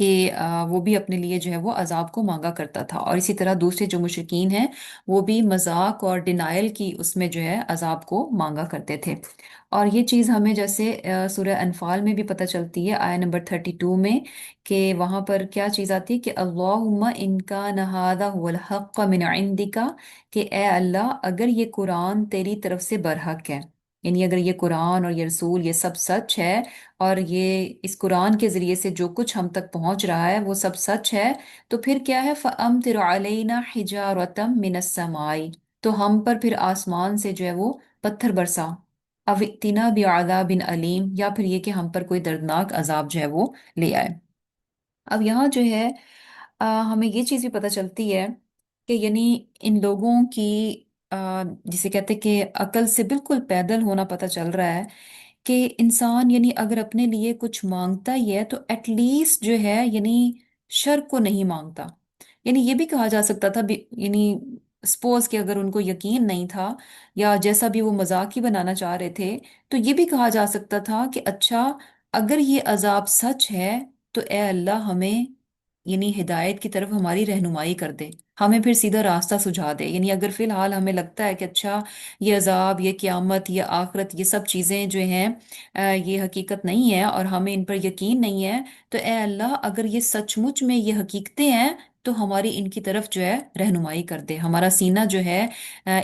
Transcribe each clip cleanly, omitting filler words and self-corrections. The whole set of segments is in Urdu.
کہ وہ بھی اپنے لیے جو ہے وہ عذاب کو مانگا کرتا تھا، اور اسی طرح دوسرے جو مشرکین ہیں وہ بھی مذاق اور ڈینائل کی اس میں جو ہے عذاب کو مانگا کرتے تھے۔ اور یہ چیز ہمیں جیسے سورہ انفال میں بھی پتہ چلتی ہے، آیہ نمبر 32 میں، کہ وہاں پر کیا چیز آتی ہے کہ اللہم ان کان ھذا هو الحق من عندک، کہ اے اللہ اگر یہ قرآن تیری طرف سے برحق ہے، یعنی اگر یہ قرآن اور یہ رسول یہ سب سچ ہے، اور یہ اس قرآن کے ذریعے سے جو کچھ ہم تک پہنچ رہا ہے وہ سب سچ ہے، تو پھر کیا ہے فَأَمْطِرْ عَلَيْنَا حِجَارَةً مِّنَ السَّمَاءِ، تو ہم پر پھر آسمان سے جو ہے وہ پتھر برسا، او ائتنا بعذاب علیم، یا پھر یہ کہ ہم پر کوئی دردناک عذاب جو ہے وہ لے آئے۔ اب یہاں جو ہے ہمیں یہ چیز بھی پتہ چلتی ہے کہ یعنی ان لوگوں کی جسے کہتے ہیں کہ عقل سے بالکل پیدل ہونا پتہ چل رہا ہے کہ انسان یعنی اگر اپنے لیے کچھ مانگتا ہی ہے تو ایٹ لیسٹ جو ہے یعنی شر کو نہیں مانگتا۔ یعنی یہ بھی کہا جا سکتا تھا یعنی سپوز کہ اگر ان کو یقین نہیں تھا یا جیسا بھی وہ مذاق ہی بنانا چاہ رہے تھے، تو یہ بھی کہا جا سکتا تھا کہ اچھا اگر یہ عذاب سچ ہے تو اے اللہ ہمیں یعنی ہدایت کی طرف ہماری رہنمائی کر دے، ہمیں پھر سیدھا راستہ سجھا دے۔ یعنی اگر فی الحال ہمیں لگتا ہے کہ اچھا یہ عذاب، یہ قیامت، یہ آخرت، یہ سب چیزیں جو ہیں یہ حقیقت نہیں ہے اور ہمیں ان پر یقین نہیں ہے، تو اے اللہ اگر یہ سچ مچ میں یہ حقیقتیں ہیں تو ہماری ان کی طرف جو ہے رہنمائی کر دے، ہمارا سینہ جو ہے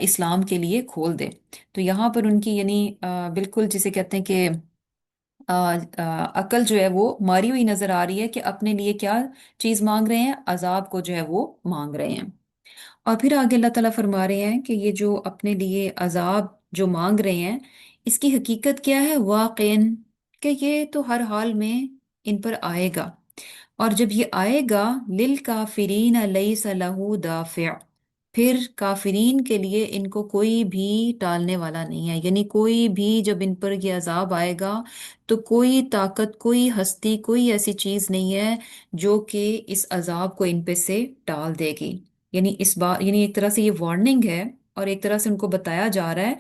اسلام کے لیے کھول دے۔ تو یہاں پر ان کی یعنی بالکل جسے کہتے ہیں کہ عقل جو ہے وہ ماری ہوئی نظر آ رہی ہے کہ اپنے لیے کیا چیز مانگ رہے ہیں، عذاب کو جو ہے وہ مانگ رہے ہیں۔ اور پھر آگے اللہ تعالیٰ فرما رہے ہیں کہ یہ جو اپنے لیے عذاب جو مانگ رہے ہیں اس کی حقیقت کیا ہے، واقعن، کہ یہ تو ہر حال میں ان پر آئے گا، اور جب یہ آئے گا للکافرین لیس لہ دافع، پھر کافرین کے لیے ان کو کوئی بھی ٹالنے والا نہیں ہے، یعنی کوئی بھی جب ان پر یہ عذاب آئے گا تو کوئی طاقت، کوئی ہستی، کوئی ایسی چیز نہیں ہے جو کہ اس عذاب کو ان پہ سے ٹال دے گی۔ یعنی اس بات یعنی ایک طرح سے یہ وارننگ ہے، اور ایک طرح سے ان کو بتایا جا رہا ہے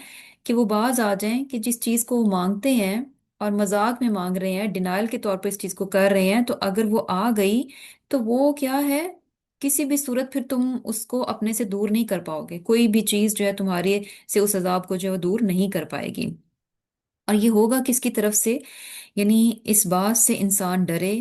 کہ وہ باز آ جائیں کہ جس چیز کو وہ مانگتے ہیں اور مذاق میں مانگ رہے ہیں، ڈینائل کے طور پہ اس چیز کو کر رہے ہیں، تو اگر وہ آ گئی تو وہ کیا ہے، کسی بھی صورت پھر تم اس کو اپنے سے دور نہیں کر پاؤ گے، کوئی بھی چیز جو ہے تمہارے سے اس عذاب کو جو ہے وہ دور نہیں کر پائے گی۔ اور یہ ہوگا کس کی طرف سے، یعنی اس بات سے انسان ڈرے،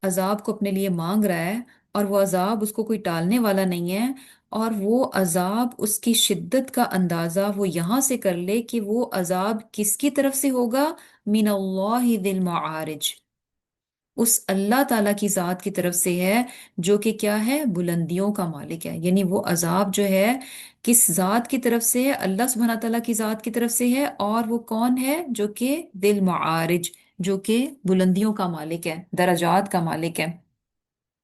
عذاب کو اپنے لیے مانگ رہا ہے اور وہ عذاب اس کو کوئی ٹالنے والا نہیں ہے، اور وہ عذاب اس کی شدت کا اندازہ وہ یہاں سے کر لے کہ وہ عذاب کس کی طرف سے ہوگا، من اللہ ذی المعارج، اس اللہ تعالیٰ کی ذات کی طرف سے ہے جو کہ کیا ہے، بلندیوں کا مالک ہے۔ یعنی وہ عذاب جو ہے کس ذات کی طرف سے ہے، اللہ سبحانہ تعالیٰ کی ذات کی طرف سے ہے، اور وہ کون ہے، جو کہ دل معارج، جو کہ بلندیوں کا مالک ہے، درجات کا مالک ہے۔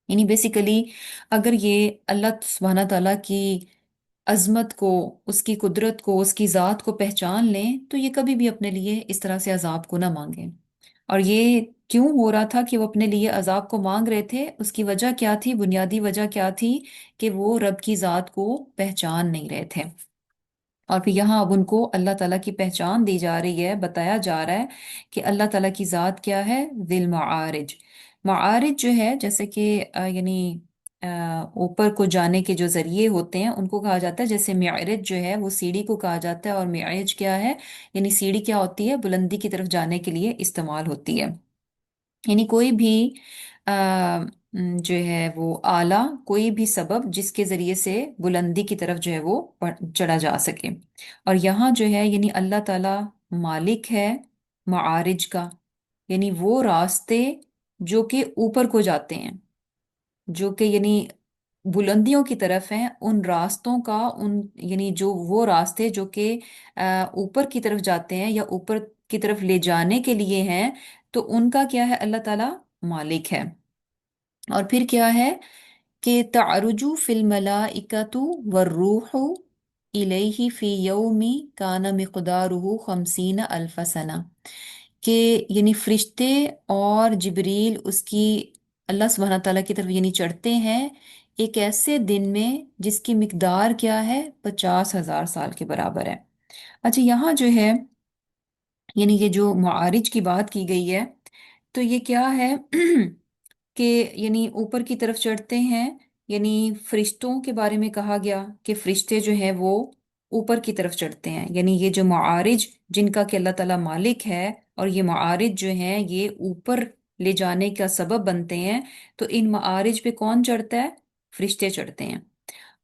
یعنی بیسیکلی اگر یہ اللہ سبحانہ تعالیٰ کی عظمت کو، اس کی قدرت کو، اس کی ذات کو پہچان لیں تو یہ کبھی بھی اپنے لیے اس طرح سے عذاب کو نہ مانگیں۔ اور یہ کیوں ہو رہا تھا کہ وہ اپنے لیے عذاب کو مانگ رہے تھے، اس کی وجہ کیا تھی، بنیادی وجہ کیا تھی، کہ وہ رب کی ذات کو پہچان نہیں رہے تھے۔ اور پھر یہاں اب ان کو اللہ تعالیٰ کی پہچان دی جا رہی ہے، بتایا جا رہا ہے کہ اللہ تعالیٰ کی ذات کیا ہے، ذی المعارج۔ معارج جو ہے جیسے کہ یعنی اوپر کو جانے کے جو ذریعے ہوتے ہیں ان کو کہا جاتا ہے، جیسے معرج جو ہے وہ سیڑھی کو کہا جاتا ہے، اور معرج کیا ہے، یعنی سیڑھی کیا ہوتی ہے، بلندی کی طرف جانے کے لیے استعمال ہوتی ہے۔ یعنی کوئی بھی جو ہے وہ آلہ، کوئی بھی سبب جس کے ذریعے سے بلندی کی طرف جو ہے وہ چڑھا جا سکے۔ اور یہاں جو ہے یعنی اللہ تعالیٰ مالک ہے معارج کا، یعنی وہ راستے جو کہ اوپر کو جاتے ہیں، جو کہ یعنی بلندیوں کی طرف ہیں، ان راستوں کا، ان یعنی جو وہ راستے جو کہ اوپر کی طرف جاتے ہیں یا اوپر کی طرف لے جانے کے لیے ہیں، تو ان کا کیا ہے، اللہ تعالیٰ مالک ہے۔ اور پھر کیا ہے کہ تعرجو فی الملائکۃ والروح الیہ فی یوم کان مقدارہ 50,000 سنہ، کہ یعنی فرشتے اور جبریل اس کی اللہ سبحانہ تعالیٰ کی طرف یعنی چڑھتے ہیں ایک ایسے دن میں جس کی مقدار کیا ہے، 50,000 سال کے برابر ہے۔ اچھا یہاں جو ہے یعنی یہ جو معارج کی بات کی گئی ہے تو یہ کیا ہے کہ یعنی اوپر کی طرف چڑھتے ہیں، یعنی فرشتوں کے بارے میں کہا گیا کہ فرشتے جو ہیں وہ اوپر کی طرف چڑھتے ہیں، یعنی یہ جو معارج جن کا کہ اللہ تعالیٰ مالک ہے، اور یہ معارج جو ہیں یہ اوپر لے جانے کا سبب بنتے ہیں، تو ان معارج پہ کون چڑھتا ہے؟ فرشتے چڑھتے ہیں۔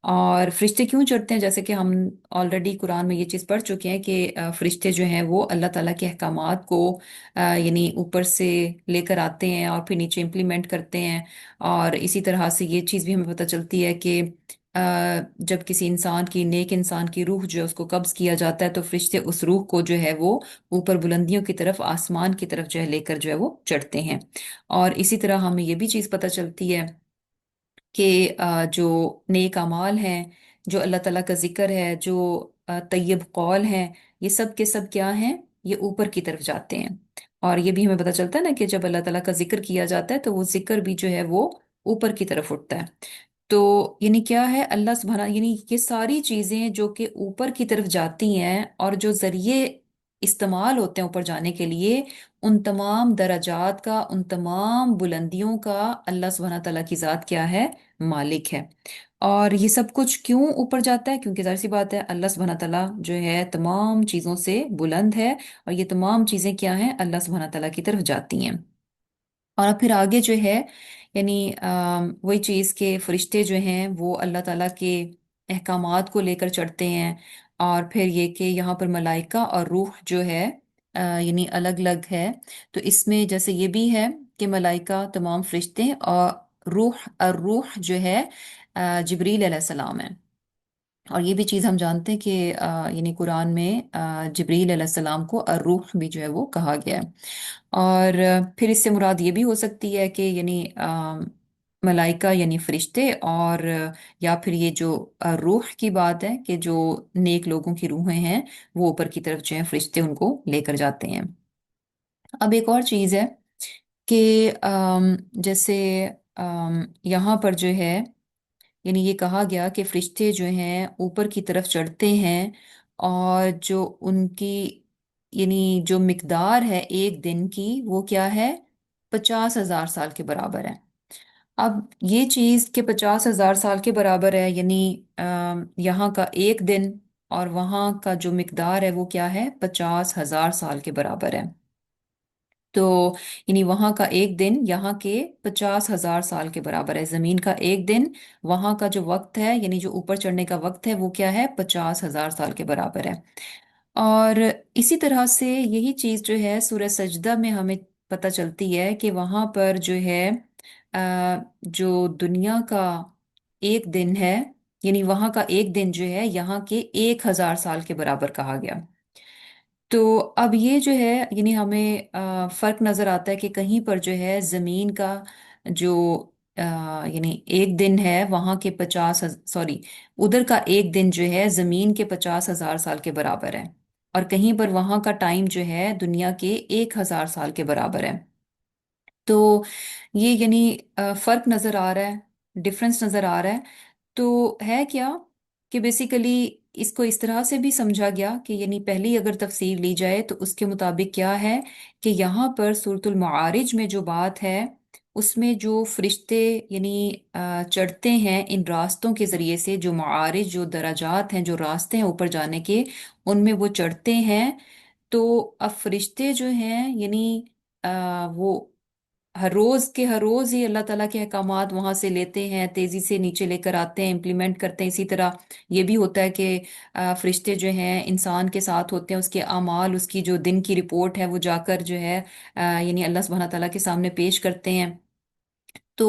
اور فرشتے کیوں چڑھتے ہیں؟ جیسے کہ ہم آلریڈی قرآن میں یہ چیز پڑھ چکے ہیں کہ فرشتے جو ہیں وہ اللہ تعالیٰ کے احکامات کو یعنی اوپر سے لے کر آتے ہیں اور پھر نیچے امپلیمنٹ کرتے ہیں۔ اور اسی طرح سے یہ چیز بھی ہمیں پتہ چلتی ہے کہ جب کسی انسان کی، نیک انسان کی روح جو ہے اس کو قبض کیا جاتا ہے، تو فرشتے اس روح کو جو ہے وہ اوپر بلندیوں کی طرف، آسمان کی طرف جو ہے لے کر جو ہے وہ چڑھتے ہیں۔ اور اسی طرح ہمیں یہ بھی چیز پتہ چلتی ہے کہ جو نیک اعمال ہیں، جو اللہ تعالیٰ کا ذکر ہے، جو طیب قول ہیں، یہ سب کے سب کیا ہیں؟ یہ اوپر کی طرف جاتے ہیں۔ اور یہ بھی ہمیں پتہ چلتا ہے نا کہ جب اللہ تعالیٰ کا ذکر کیا جاتا ہے تو وہ ذکر بھی جو ہے وہ اوپر کی طرف اٹھتا ہے۔ تو یعنی کیا ہے، اللہ سبحانہ، یعنی یہ ساری چیزیں جو کہ اوپر کی طرف جاتی ہیں اور جو ذریعے استعمال ہوتے ہیں اوپر جانے کے لیے، ان تمام درجات کا، ان تمام بلندیوں کا اللہ سبحانہ تعالیٰ کی ذات کیا ہے؟ مالک ہے۔ اور یہ سب کچھ کیوں اوپر جاتا ہے؟ کیونکہ ظاہر سی بات ہے، اللہ سبحانہ تعالیٰ جو ہے تمام چیزوں سے بلند ہے، اور یہ تمام چیزیں کیا ہیں؟ اللہ سبحانہ تعالیٰ کی طرف جاتی ہیں۔ اور اب پھر آگے جو ہے، یعنی وہی چیز کہ فرشتے جو ہیں وہ اللہ تعالیٰ کے احکامات کو لے کر چڑھتے ہیں، اور پھر یہ کہ یہاں پر ملائکہ اور روح جو ہے یعنی الگ الگ ہے۔ تو اس میں جیسے یہ بھی ہے کہ ملائکہ تمام فرشتے ہیں، اور الروح جو ہے جبریل علیہ السلام ہے۔ اور یہ بھی چیز ہم جانتے ہیں کہ یعنی قرآن میں جبریل علیہ السلام کو الروح بھی جو ہے وہ کہا گیا ہے۔ اور پھر اس سے مراد یہ بھی ہو سکتی ہے کہ یعنی ملائکہ یعنی فرشتے، اور یا پھر یہ جو روح کی بات ہے کہ جو نیک لوگوں کی روحیں ہیں وہ اوپر کی طرف جو ہیں فرشتے ان کو لے کر جاتے ہیں۔ اب ایک اور چیز ہے کہ جیسے یہاں پر جو ہے، یعنی یہ کہا گیا کہ فرشتے جو ہیں اوپر کی طرف چڑھتے ہیں، اور جو ان کی یعنی جو مقدار ہے ایک دن کی، وہ کیا ہے؟ 50,000 سال کے برابر ہے۔ اب یہ چیز کہ 50,000 سال کے برابر ہے، یعنی یہاں کا ایک دن اور وہاں کا جو مقدار ہے وہ کیا ہے؟ 50,000 سال کے برابر ہے۔ تو یعنی وہاں کا ایک دن یہاں کے 50,000 سال کے برابر ہے۔ زمین کا ایک دن، وہاں کا جو وقت ہے، یعنی جو اوپر چڑھنے کا وقت ہے، وہ کیا ہے؟ 50,000 سال کے برابر ہے۔ اور اسی طرح سے یہی چیز جو ہے سورہ سجدہ میں ہمیں پتہ چلتی ہے کہ وہاں پر جو ہے جو دنیا کا ایک دن ہے، یعنی وہاں کا ایک دن جو ہے یہاں کے 1,000 سال کے برابر کہا گیا۔ تو اب یہ جو ہے یعنی ہمیں فرق نظر آتا ہے کہ کہیں پر جو ہے زمین کا جو یعنی ایک دن ہے وہاں کے 50، ادھر کا ایک دن جو ہے زمین کے 50,000 سال کے برابر ہے، اور کہیں پر وہاں کا ٹائم جو ہے دنیا کے 1,000 سال کے برابر ہے۔ تو یہ یعنی فرق نظر آ رہا ہے، ڈفرنس نظر آ رہا ہے۔ تو ہے کیا کہ بیسیکلی اس کو اس طرح سے بھی سمجھا گیا کہ یعنی پہلی اگر تفسیر لی جائے تو اس کے مطابق کیا ہے کہ یہاں پر سورۃ المعارج میں جو بات ہے، اس میں جو فرشتے یعنی چڑھتے ہیں ان راستوں کے ذریعے سے، جو معارج، جو درجات ہیں، جو راستے ہیں اوپر جانے کے، ان میں وہ چڑھتے ہیں۔ تو اب فرشتے جو ہیں یعنی وہ ہر روز کے ہر روز ہی اللہ تعالیٰ کے احکامات وہاں سے لیتے ہیں، تیزی سے نیچے لے کر آتے ہیں، امپلیمنٹ کرتے ہیں۔ اسی طرح یہ بھی ہوتا ہے کہ فرشتے جو ہیں انسان کے ساتھ ہوتے ہیں، اس کے اعمال، اس کی جو دن کی رپورٹ ہے وہ جا کر جو ہے یعنی اللہ سبحانہ تعالیٰ کے سامنے پیش کرتے ہیں۔ تو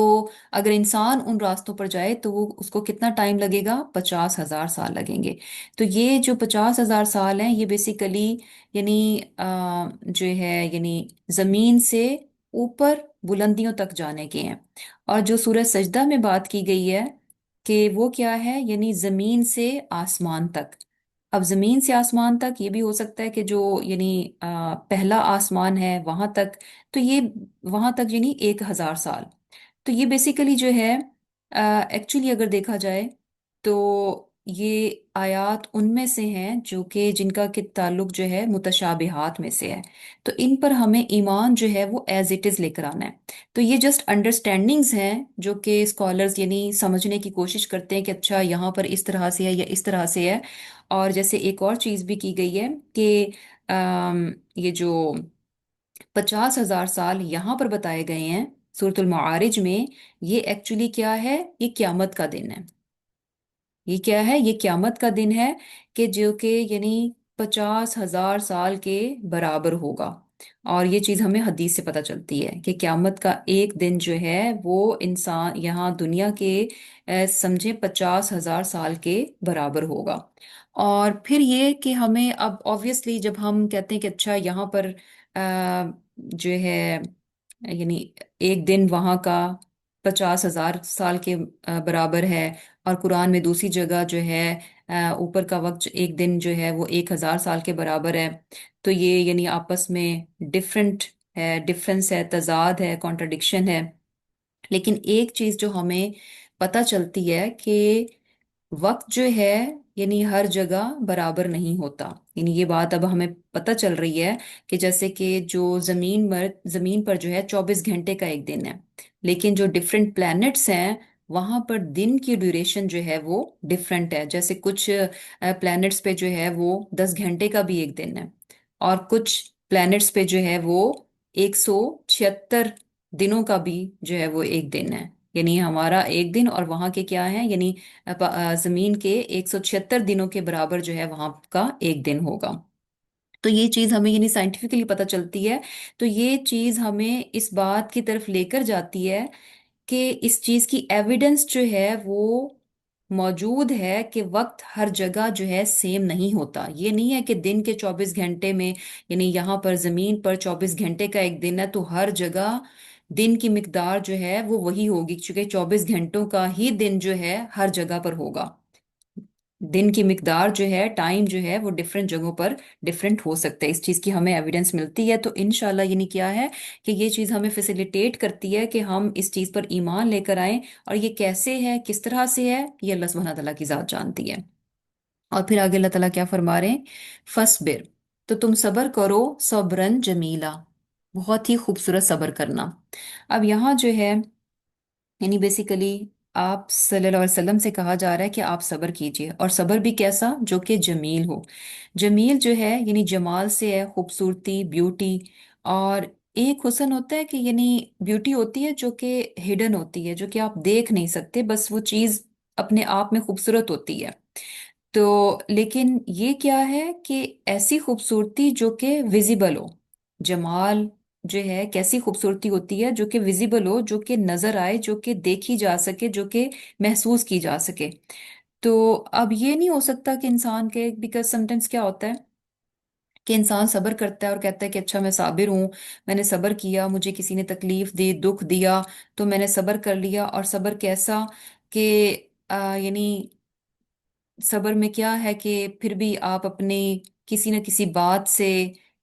اگر انسان ان راستوں پر جائے تو وہ اس کو کتنا ٹائم لگے گا؟ 50,000 سال لگیں گے۔ تو یہ جو 50,000 سال ہیں، یہ بیسیکلی یعنی جو ہے یعنی زمین سے اوپر بلندیوں تک جانے کے ہیں۔ اور جو سورہ سجدہ میں بات کی گئی ہے کہ وہ کیا ہے؟ یعنی زمین سے آسمان تک۔ اب زمین سے آسمان تک یہ بھی ہو سکتا ہے کہ جو یعنی پہلا آسمان ہے وہاں تک، تو یہ وہاں تک یعنی 1,000 سال۔ تو یہ بیسیکلی جو ہے ایکچولی اگر دیکھا جائے تو یہ آیات ان میں سے ہیں جو کہ جن کا کہ تعلق جو ہے متشابہات میں سے ہے، تو ان پر ہمیں ایمان جو ہے وہ ایز اٹ از لے کر آنا ہے۔ تو یہ جسٹ انڈرسٹینڈنگز ہیں جو کہ اسکالرز یعنی سمجھنے کی کوشش کرتے ہیں کہ اچھا یہاں پر اس طرح سے ہے یا اس طرح سے ہے۔ اور جیسے ایک اور چیز بھی کی گئی ہے کہ یہ جو 50,000 سال یہاں پر بتائے گئے ہیں سورۃ المعارج میں، یہ ایکچولی کیا ہے؟ یہ قیامت کا دن ہے۔ یہ کیا ہے؟ یہ قیامت کا دن ہے کہ جو کہ یعنی 50,000 سال کے برابر ہوگا۔ اور یہ چیز ہمیں حدیث سے پتہ چلتی ہے کہ قیامت کا ایک دن جو ہے وہ انسان یہاں دنیا کے سمجھے 50,000 سال کے برابر ہوگا۔ اور پھر یہ کہ ہمیں اب آبویسلی جب ہم کہتے ہیں کہ اچھا یہاں پر جو ہے یعنی ایک دن وہاں کا 50,000 سال کے برابر ہے، اور قرآن میں دوسری جگہ جو ہے اوپر کا وقت ایک دن جو ہے وہ 1,000 سال کے برابر ہے، تو یہ یعنی آپس میں ڈفرینٹ ہے، ڈفرینس ہے، تضاد ہے، کانٹرڈکشن ہے۔ لیکن ایک چیز جو ہمیں پتہ چلتی ہے کہ وقت جو ہے یعنی ہر جگہ برابر نہیں ہوتا۔ یعنی یہ بات اب ہمیں پتہ چل رہی ہے کہ جیسے کہ جو زمین پر جو ہے 24 گھنٹے کا ایک دن ہے، لیکن جو ڈفرینٹ پلانٹس ہیں وہاں پر دن کی ڈیوریشن جو ہے وہ ڈفرینٹ ہے۔ جیسے کچھ پلانٹس پہ جو ہے وہ 10 گھنٹے کا بھی ایک دن ہے، اور کچھ پلانٹس پہ جو ہے وہ 176 دنوں کا بھی جو ہے وہ ایک دن ہے۔ یعنی ہمارا ایک دن اور وہاں کے کیا ہے، یعنی زمین کے 176 دنوں کے برابر جو ہے وہاں کا ایک دن ہوگا۔ تو یہ چیز ہمیں یعنی سائنٹیفکلی پتہ چلتی ہے۔ تو یہ چیز ہمیں اس بات کی طرف لے کر جاتی ہے کہ اس چیز کی ایویڈنس جو ہے وہ موجود ہے کہ وقت ہر جگہ جو ہے سیم نہیں ہوتا۔ یہ نہیں ہے کہ دن کے 24 گھنٹے میں یعنی یہاں پر زمین پر 24 گھنٹے کا ایک دن ہے تو ہر جگہ دن کی مقدار جو ہے وہ وہی ہوگی، چونکہ 24 گھنٹوں کا ہی دن جو ہے ہر جگہ پر ہوگا۔ دن کی مقدار جو ہے، ٹائم جو ہے وہ ڈفرینٹ جگہوں پر ڈفرینٹ ہو سکتا ہے۔ اس چیز کی ہمیں ایویڈنس ملتی ہے، تو انشاءاللہ یعنی کیا ہے کہ یہ چیز ہمیں فیسیلیٹیٹ کرتی ہے کہ ہم اس چیز پر ایمان لے کر آئیں۔ اور یہ کیسے ہے، کس طرح سے ہے، یہ اللہ سبحانہ تعالیٰ کی ذات جانتی ہے۔ اور پھر آگے اللہ تعالیٰ کیا فرما رہے ہیں؟ فصبر، تو تم صبر کرو، صبرن جمیلا، بہت ہی خوبصورت صبر کرنا۔ اب یہاں جو ہے یعنی بیسیکلی آپ صلی اللہ علیہ وسلم سے کہا جا رہا ہے کہ آپ صبر کیجئے، اور صبر بھی کیسا؟ جو کہ جمیل ہو۔ جمیل جو ہے یعنی جمال سے ہے، خوبصورتی، بیوٹی۔ اور ایک حسن ہوتا ہے کہ یعنی بیوٹی ہوتی ہے جو کہ ہڈن ہوتی ہے، جو کہ آپ دیکھ نہیں سکتے، بس وہ چیز اپنے آپ میں خوبصورت ہوتی ہے۔ تو لیکن یہ کیا ہے کہ ایسی خوبصورتی جو کہ ویزیبل ہو، جمال جو ہے کیسی خوبصورتی ہوتی ہے جو کہ ویزیبل ہو، جو کہ نظر آئے، جو کہ دیکھی جا سکے، جو کہ محسوس کی جا سکے۔ تو اب یہ نہیں ہو سکتا کہ انسان کے، بیکاز سم ٹائمس کیا ہوتا ہے کہ انسان صبر کرتا ہے اور کہتا ہے کہ اچھا میں صابر ہوں، میں نے صبر کیا، مجھے کسی نے تکلیف دی، دکھ دیا، تو میں نے صبر کر لیا۔ اور صبر کیسا کہ یعنی صبر میں کیا ہے کہ پھر بھی آپ اپنی کسی نہ کسی بات سے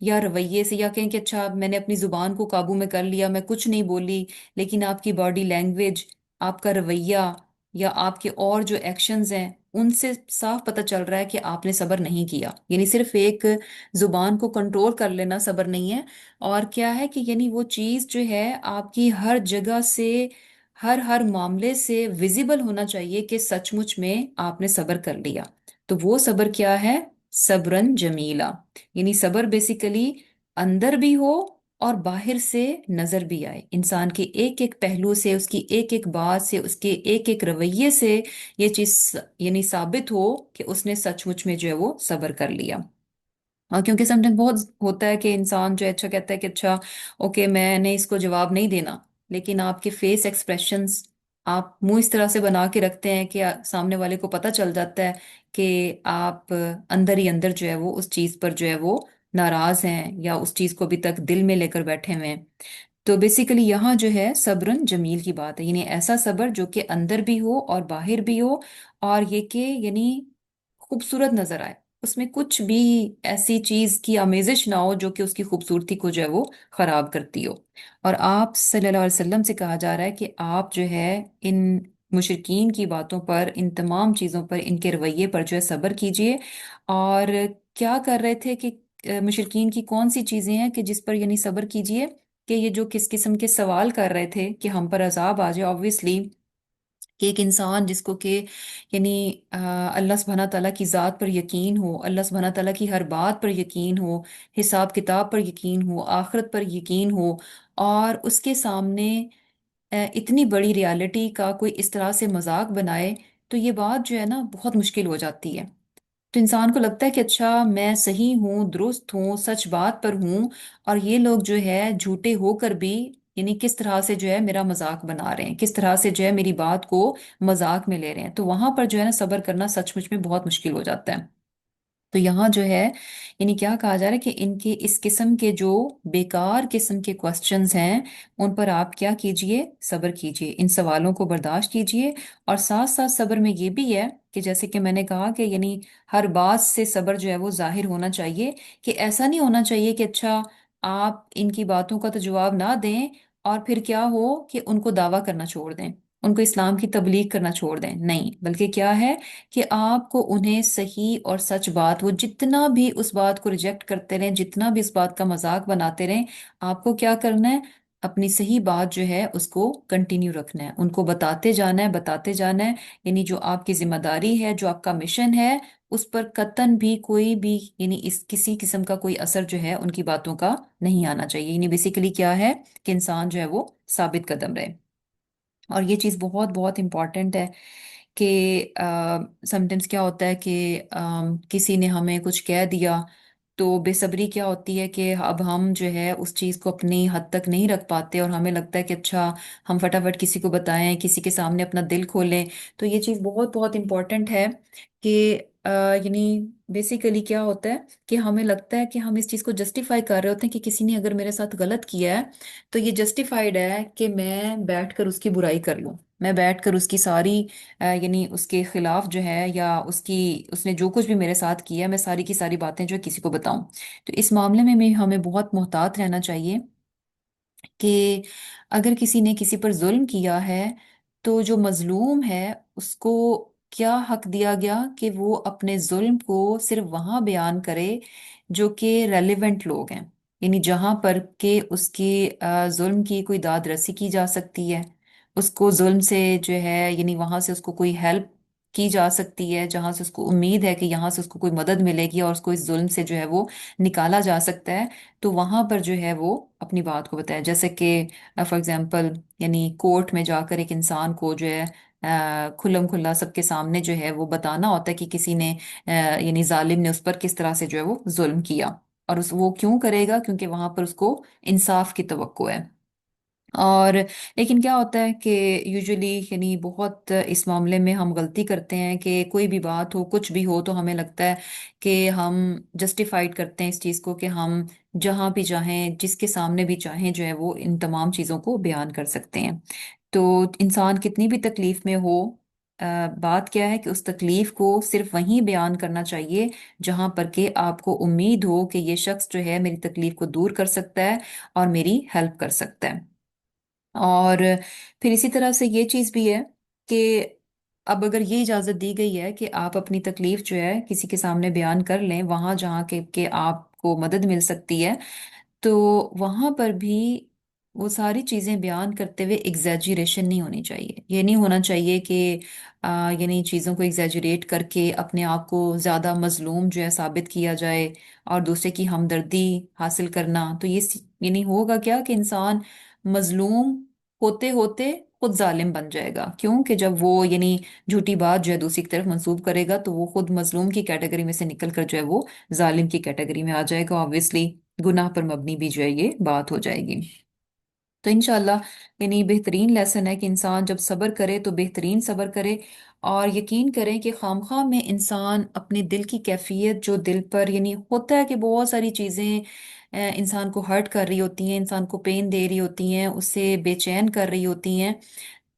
یا رویے سے، یا کہیں کہ اچھا میں نے اپنی زبان کو قابو میں کر لیا، میں کچھ نہیں بولی، لیکن آپ کی باڈی لینگویج، آپ کا رویہ، یا آپ کے اور جو ایکشنز ہیں ان سے صاف پتہ چل رہا ہے کہ آپ نے صبر نہیں کیا۔ یعنی صرف ایک زبان کو کنٹرول کر لینا صبر نہیں ہے، اور کیا ہے کہ یعنی وہ چیز جو ہے آپ کی ہر جگہ سے، ہر معاملے سے ویزیبل ہونا چاہیے کہ سچ مچ میں آپ نے صبر کر لیا۔ تو وہ صبر کیا ہے؟ صبرن جمیلا، یعنی صبر بیسیکلی اندر بھی ہو اور باہر سے نظر بھی آئے، انسان کے ایک ایک پہلو سے، اس کی ایک ایک بات سے، اس کے ایک ایک رویے سے یہ چیز یعنی ثابت ہو کہ اس نے سچ مچ میں جو ہے وہ صبر کر لیا۔ اور کیونکہ سم ٹائم بہت ہوتا ہے کہ انسان جو ہے اچھا کہتا ہے کہ اچھا اوکے میں نے اس کو جواب نہیں دینا، لیکن آپ کے فیس ایکسپریشنز، آپ منہ اس طرح سے بنا کے رکھتے ہیں کہ سامنے والے کو پتہ چل جاتا ہے کہ آپ اندر ہی اندر جو ہے وہ اس چیز پر جو ہے وہ ناراض ہیں، یا اس چیز کو ابھی تک دل میں لے کر بیٹھے ہوئے ہیں۔ تو بیسیکلی یہاں جو ہے صبرن جمیل کی بات ہے، یعنی ایسا صبر جو کہ اندر بھی ہو اور باہر بھی ہو، اور یہ کہ یعنی خوبصورت نظر آئے، اس میں کچھ بھی ایسی چیز کی آمیزش نہ ہو جو کہ اس کی خوبصورتی کو جو ہے وہ خراب کرتی ہو۔ اور آپ صلی اللہ علیہ وسلم سے کہا جا رہا ہے کہ آپ جو ہے ان مشرکین کی باتوں پر، ان تمام چیزوں پر، ان کے رویے پر جو ہے صبر کیجئے۔ اور کیا کر رہے تھے کہ مشرکین کی کون سی چیزیں ہیں کہ جس پر یعنی صبر کیجئے، کہ یہ جو کس قسم کے سوال کر رہے تھے کہ ہم پر عذاب آ جائے، obviously کہ ایک انسان جس کو کہ یعنی اللہ سبحانہ تعالیٰ کی ذات پر یقین ہو، اللہ سبحانہ تعالیٰ کی ہر بات پر یقین ہو، حساب کتاب پر یقین ہو، آخرت پر یقین ہو، اور اس کے سامنے اتنی بڑی ریالٹی کا کوئی اس طرح سے مذاق بنائے، تو یہ بات جو ہے نا بہت مشکل ہو جاتی ہے۔ تو انسان کو لگتا ہے کہ اچھا میں صحیح ہوں، درست ہوں، سچ بات پر ہوں، اور یہ لوگ جو ہے جھوٹے ہو کر بھی یعنی کس طرح سے جو ہے میرا مذاق بنا رہے ہیں، کس طرح سے جو ہے میری بات کو مذاق میں لے رہے ہیں، تو وہاں پر جو ہے نا صبر کرنا سچ مچ میں بہت مشکل ہو جاتا ہے۔ تو یہاں جو ہے یعنی کیا کہا جا رہا ہے کہ ان کے اس قسم کے جو بیکار قسم کے کوسچنز ہیں، ان پر آپ کیا کیجئے، صبر کیجئے، ان سوالوں کو برداشت کیجئے۔ اور ساتھ ساتھ صبر میں یہ بھی ہے کہ جیسے کہ میں نے کہا کہ یعنی ہر بات سے صبر جو ہے وہ ظاہر ہونا چاہیے، کہ ایسا نہیں ہونا چاہیے کہ اچھا آپ ان کی باتوں کا تو جواب نہ دیں اور پھر کیا ہو کہ ان کو دعویٰ کرنا چھوڑ دیں، ان کو اسلام کی تبلیغ کرنا چھوڑ دیں، نہیں، بلکہ کیا ہے کہ آپ کو انہیں صحیح اور سچ بات، وہ جتنا بھی اس بات کو ریجیکٹ کرتے رہیں، جتنا بھی اس بات کا مذاق بناتے رہیں، آپ کو کیا کرنا ہے، اپنی صحیح بات جو ہے اس کو کنٹینیو رکھنا ہے، ان کو بتاتے جانا ہے، بتاتے جانا ہے، یعنی جو آپ کی ذمہ داری ہے، جو آپ کا مشن ہے، اس پر قطعاً بھی کوئی بھی یعنی اس کسی قسم کا کوئی اثر جو ہے ان کی باتوں کا نہیں آنا چاہیے۔ یعنی بیسیکلی کیا ہے کہ انسان جو ہے وہ ثابت قدم رہے۔ اور یہ چیز بہت بہت امپورٹنٹ ہے کہ سم ٹائمس کیا ہوتا ہے کہ کسی نے ہمیں کچھ کہہ دیا، تو بے صبری کیا ہوتی ہے کہ اب ہم جو ہے اس چیز کو اپنی حد تک نہیں رکھ پاتے، اور ہمیں لگتا ہے کہ اچھا ہم فٹافٹ کسی کو بتائیں، کسی کے سامنے اپنا دل کھولیں۔ تو یہ چیز بہت بہت امپورٹنٹ ہے کہ یعنی بیسیکلی کیا ہوتا ہے کہ ہمیں لگتا ہے کہ ہم اس چیز کو جسٹیفائی کر رہے ہوتے ہیں کہ کسی نے اگر میرے ساتھ غلط کیا ہے تو یہ جسٹیفائیڈ ہے کہ میں بیٹھ کر اس کی برائی کر لوں، میں بیٹھ کر اس کی ساری یعنی اس کے خلاف جو ہے، یا اس نے جو کچھ بھی میرے ساتھ کیا ہے، میں ساری کی ساری باتیں جو ہے کسی کو بتاؤں۔ تو اس معاملے میں بھی ہمیں بہت محتاط رہنا چاہیے کہ اگر کسی نے کسی پر ظلم کیا ہے تو جو مظلوم ہے اس کو کیا حق دیا گیا کہ وہ اپنے ظلم کو صرف وہاں بیان کرے جو کہ ریلیونٹ لوگ ہیں، یعنی جہاں پر کہ اس کی ظلم کی کوئی داد رسی کی جا سکتی ہے، اس کو ظلم سے جو ہے یعنی وہاں سے اس کو کوئی ہیلپ کی جا سکتی ہے، جہاں سے اس کو امید ہے کہ یہاں سے اس کو کوئی مدد ملے گی اور اس کو اس ظلم سے جو ہے وہ نکالا جا سکتا ہے، تو وہاں پر جو ہے وہ اپنی بات کو بتایا۔ جیسے کہ فار ایگزامپل یعنی کورٹ میں جا کر ایک انسان کو جو ہے کھلم کھلا سب کے سامنے جو ہے وہ بتانا ہوتا ہے کہ کسی نے یعنی ظالم نے اس پر کس طرح سے جو ہے وہ ظلم کیا، اور وہ کیوں کرے گا، کیونکہ وہاں پر اس کو انصاف کی توقع ہے۔ اور لیکن کیا ہوتا ہے کہ یوزلی یعنی بہت اس معاملے میں ہم غلطی کرتے ہیں کہ کوئی بھی بات ہو، کچھ بھی ہو، تو ہمیں لگتا ہے کہ ہم جسٹیفائڈ کرتے ہیں اس چیز کو کہ ہم جہاں بھی چاہیں، جس کے سامنے بھی چاہیں جو ہے وہ ان تمام چیزوں کو بیان کر سکتے ہیں۔ تو انسان کتنی بھی تکلیف میں ہو، بات کیا ہے کہ اس تکلیف کو صرف وہیں بیان کرنا چاہیے جہاں پر کہ آپ کو امید ہو کہ یہ شخص جو ہے میری تکلیف کو دور کر سکتا ہے اور میری ہیلپ کر سکتا ہے۔ اور پھر اسی طرح سے یہ چیز بھی ہے کہ اب اگر یہ اجازت دی گئی ہے کہ آپ اپنی تکلیف جو ہے کسی کے سامنے بیان کر لیں وہاں جہاں کہ آپ کو مدد مل سکتی ہے، تو وہاں پر بھی وہ ساری چیزیں بیان کرتے ہوئے ایگزیجریشن نہیں ہونی چاہیے۔ یہ نہیں ہونا چاہیے کہ یعنی چیزوں کو ایگزیجریٹ کر کے اپنے آپ کو زیادہ مظلوم جو ہے ثابت کیا جائے اور دوسرے کی ہمدردی حاصل کرنا، تو یہ یعنی ہوگا کیا کہ انسان مظلوم ہوتے ہوتے خود ظالم بن جائے گا، کیوں کہ جب وہ یعنی جھوٹی بات جو ہے دوسری کی طرف منسوب کرے گا تو وہ خود مظلوم کی کیٹیگری میں سے نکل کر جو ہے وہ ظالم کی کیٹیگری میں آ جائے گا، obviously گناہ پر مبنی بھی جو ہے یہ بات ہو جائے گی۔ تو انشاءاللہ یعنی بہترین لیسن ہے کہ انسان جب صبر کرے تو بہترین صبر کرے، اور یقین کریں کہ خواہ میں انسان اپنے دل کی کیفیت جو دل پر یعنی ہوتا ہے کہ بہت ساری چیزیں انسان کو ہرٹ کر رہی ہوتی ہیں، انسان کو پین دے رہی ہوتی ہیں، اسے بے چین کر رہی ہوتی ہیں،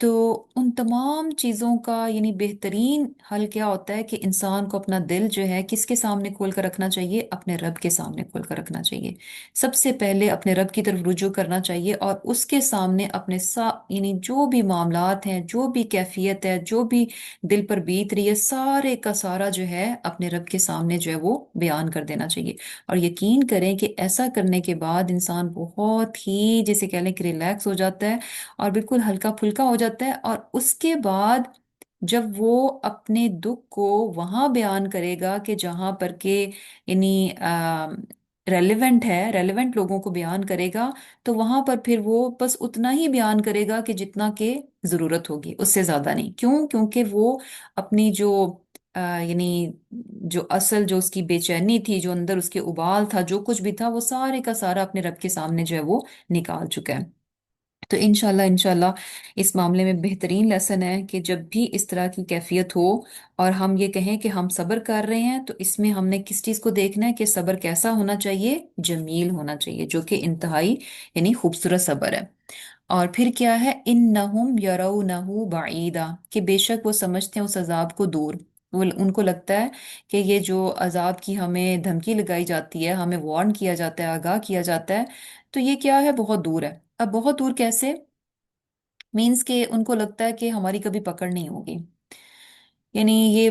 تو ان تمام چیزوں کا یعنی بہترین حل کیا ہوتا ہے کہ انسان کو اپنا دل جو ہے کس کے سامنے کھول کر رکھنا چاہیے؟ اپنے رب کے سامنے کھول کر رکھنا چاہیے. سب سے پہلے اپنے رب کی طرف رجوع کرنا چاہیے، اور اس کے سامنے اپنے یعنی جو بھی معاملات ہیں، جو بھی کیفیت ہے، جو بھی دل پر بیت رہی ہے، سارے کا سارا جو ہے اپنے رب کے سامنے جو ہے وہ بیان کر دینا چاہیے. اور یقین کریں کہ ایسا کرنے کے بعد انسان بہت ہی جیسے کہہ لیں کہ ریلیکس ہو جاتا ہے، اور بالکل ہلکا پھلکا ہو جاتا ہے. اور اس کے بعد جب وہ اپنے دکھ کو وہاں بیان کرے گا کہ جہاں پر کہ یعنی ریلیونٹ ہے، ریلیونٹ لوگوں کو بیان کرے گا، تو وہاں پر پھر وہ بس اتنا ہی بیان کرے گا کہ جتنا کہ ضرورت ہوگی، اس سے زیادہ نہیں. کیوں؟ کیونکہ وہ اپنی جو یعنی جو اصل جو اس کی بے چینی تھی، جو اندر اس کے ابال تھا، جو کچھ بھی تھا، وہ سارے کا سارا اپنے رب کے سامنے جو ہے وہ نکال چکا ہے. تو انشاءاللہ اس معاملے میں بہترین لیسن ہے کہ جب بھی اس طرح کی کیفیت ہو اور ہم یہ کہیں کہ ہم صبر کر رہے ہیں، تو اس میں ہم نے کس چیز کو دیکھنا ہے کہ صبر کیسا ہونا چاہیے؟ جمیل ہونا چاہیے، جو کہ انتہائی یعنی خوبصورت صبر ہے. اور پھر کیا ہے؟ انہم یرونہ بعیدا، کہ بے شک وہ سمجھتے ہیں اس عذاب کو دور. وہ ان کو لگتا ہے کہ یہ جو عذاب کی ہمیں دھمکی لگائی جاتی ہے، ہمیں وارن کیا جاتا ہے، آگاہ کیا جاتا ہے، تو یہ کیا ہے؟ بہت دور ہے. اب بہت دور کیسے؟ مینس کہ ان کو لگتا ہے کہ ہماری کبھی پکڑ نہیں ہوگی. یعنی یہ